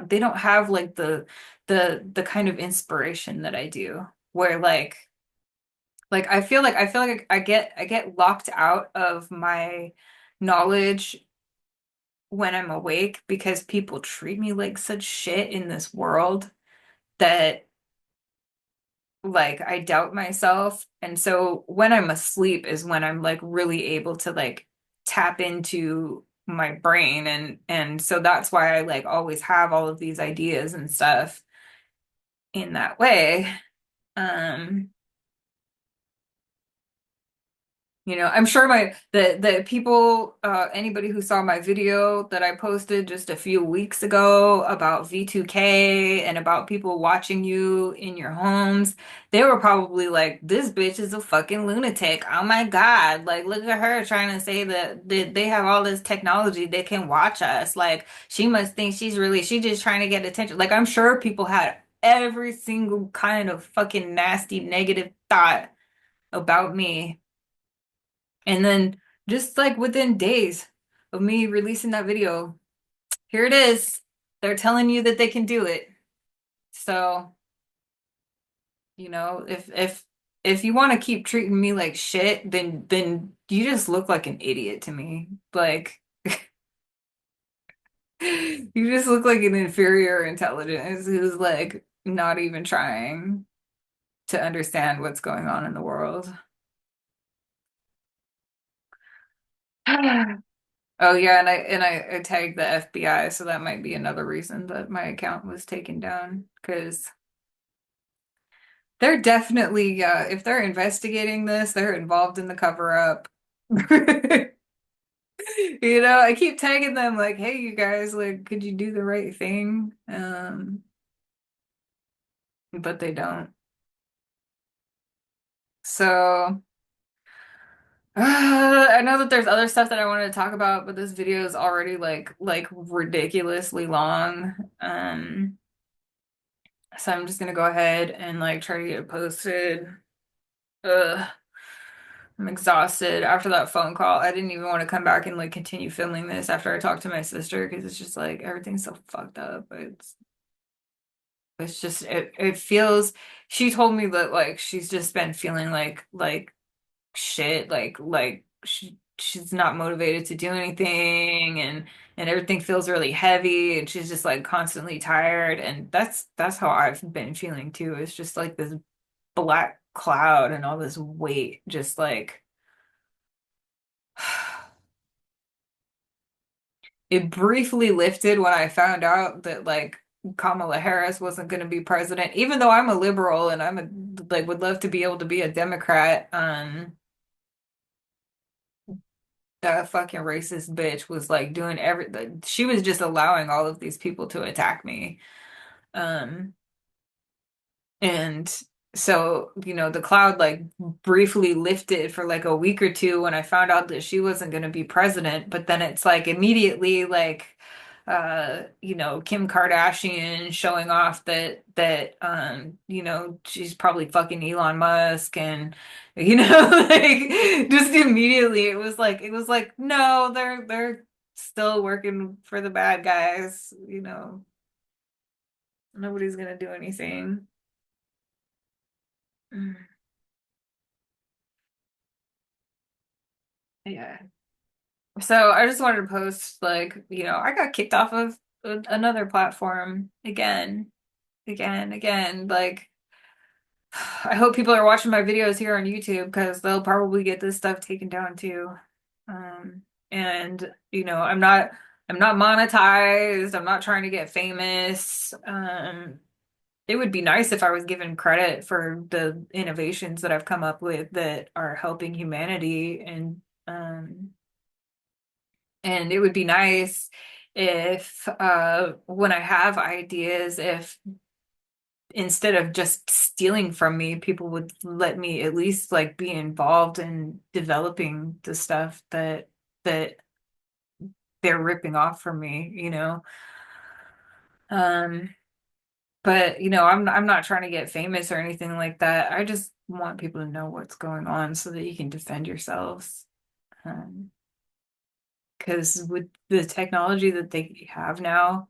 they don't have like the kind of inspiration that I do, where I feel like I get locked out of my knowledge when I'm awake because people treat me like such shit in this world that like I doubt myself. And so when I'm asleep is when I'm like really able to like tap into my brain and so that's why I like always have all of these ideas and stuff in that way. Um I'm sure the people, anybody who saw my video that I posted just a few weeks ago about V2K and about people watching you in your homes, they were probably like, this bitch is a fucking lunatic. Oh my God. Like, look at her trying to say that they have all this technology, they can watch us. Like, she must think she's just trying to get attention. Like, I'm sure people had every single kind of fucking nasty negative thought about me. And then just like within days of me releasing that video, here it is. They're telling you that they can do it. So, if you want to keep treating me like shit, then you just look like an idiot to me. Like you just look like an inferior intelligence who's like not even trying to understand what's going on in the world. Oh yeah, and I tagged the FBI, so that might be another reason that my account was taken down because they're definitely if they're investigating this, they're involved in the cover up. I keep tagging them like, "Hey, you guys, like, could you do the right thing?" But they don't. So, I know that there's other stuff that I wanted to talk about, but this video is already like ridiculously long. So I'm just gonna go ahead and like try to get it posted. Ugh, I'm exhausted after that phone call. I didn't even want to come back and like continue filming this after I talked to my sister because it's just like everything's so fucked up. It's just it feels she told me that like she's just been feeling like shit, like she's not motivated to do anything, and everything feels really heavy, and she's just like constantly tired, and that's how I've been feeling too. It's just like this black cloud and all this weight just like it briefly lifted when I found out that like Kamala Harris wasn't going to be president, even though I'm a liberal and I'm a like would love to be able to be a Democrat. That fucking racist bitch was like doing she was just allowing all of these people to attack me. Um, and so, the cloud like briefly lifted for like a week or two when I found out that she wasn't going to be president, but then it's like immediately like Kim Kardashian showing off that she's probably fucking Elon Musk and like just immediately it was like no, they're still working for the bad guys, nobody's gonna do anything. Yeah. So I just wanted to post like, I got kicked off of another platform again, again, again. Like, I hope people are watching my videos here on YouTube because they'll probably get this stuff taken down too. Um, and I'm not monetized. I'm not trying to get famous. It would be nice if I was given credit for the innovations that I've come up with that are helping humanity and it would be nice if when I have ideas, if instead of just stealing from me, people would let me at least like be involved in developing the stuff that they're ripping off from me. Um, but I'm not trying to get famous or anything like that. I just want people to know what's going on so that you can defend yourselves. Um, because with the technology that they have now,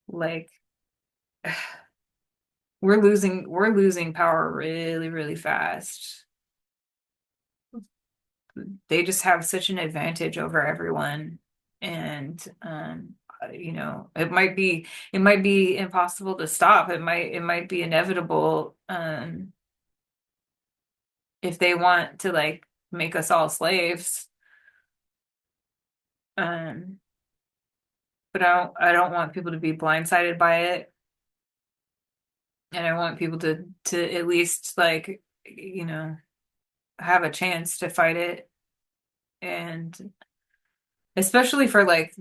like we're losing power really, really fast. They just have such an advantage over everyone. And it might be impossible to stop. It might be inevitable if they want to like make us all slaves. Um but I don't want people to be blindsided by it. And I want people to at least like, have a chance to fight it. And especially for like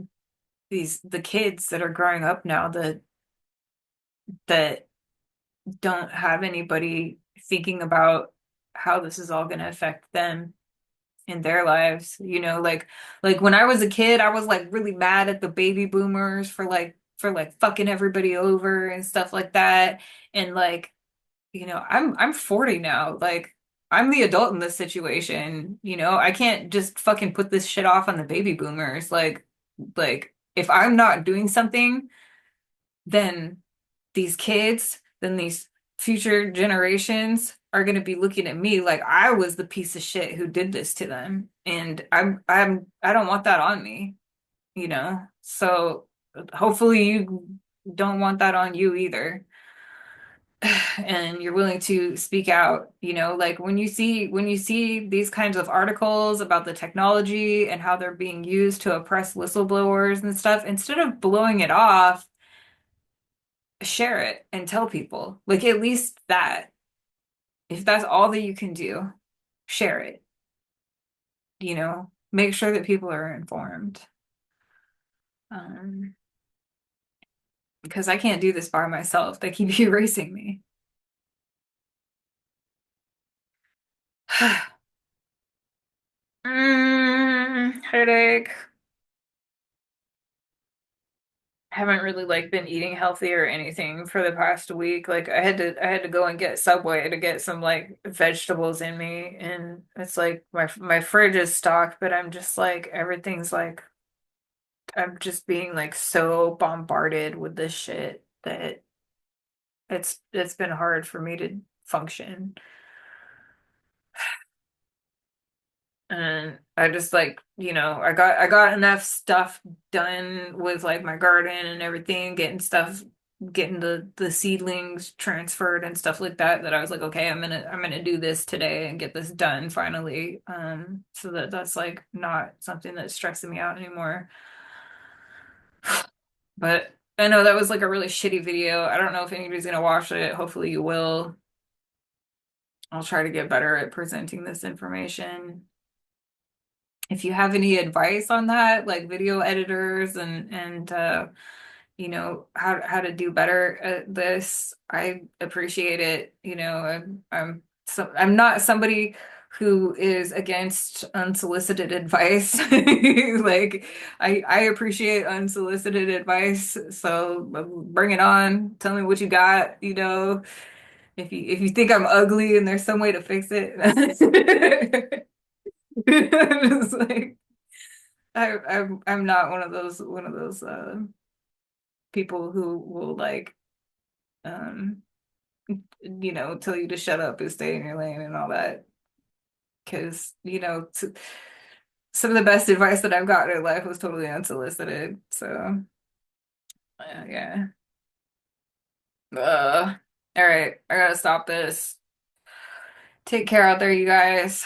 the kids that are growing up now that don't have anybody thinking about how this is all going to affect them in their lives. Like when I was a kid, I was like really mad at the baby boomers for like fucking everybody over and stuff like that. And like, I'm 40 now. Like I'm the adult in this situation. I can't just fucking put this shit off on the baby boomers. Like if I'm not doing something, then these future generations are going to be looking at me like I was the piece of shit who did this to them. And I don't want that on me. So hopefully you don't want that on you either. And you're willing to speak out, like when you see these kinds of articles about the technology and how they're being used to oppress whistleblowers and stuff, instead of blowing it off, share it and tell people. Like at least that, if that's all that you can do, share it, make sure that people are informed. Um, because I can't do this by myself. They keep erasing me. Headache. Haven't really like been eating healthy or anything for the past week. Like I had to go and get Subway to get some like vegetables in me, and it's like my fridge is stocked, but I'm just like everything's like I'm just being like so bombarded with this shit that it's been hard for me to function. And I just like, I got enough stuff done with like my garden and everything, getting the seedlings transferred and stuff like that, that I was like, okay, I'm gonna do this today and get this done finally. So that's like not something that's stressing me out anymore. But I know that was like a really shitty video. I don't know if anybody's gonna watch it. Hopefully you will. I'll try to get better at presenting this information. If you have any advice on that, like video editors and how to do better at this, I appreciate it. I'm not somebody who is against unsolicited advice. Like I appreciate unsolicited advice, so bring it on. Tell me what you got, if you think I'm ugly and there's some way to fix it. It's like I'm not one of those people who will like um tell you to shut up and stay in your lane and all that. Because some of the best advice that I've gotten in life was totally unsolicited. So yeah. All right, I gotta stop this. Take care out there, you guys.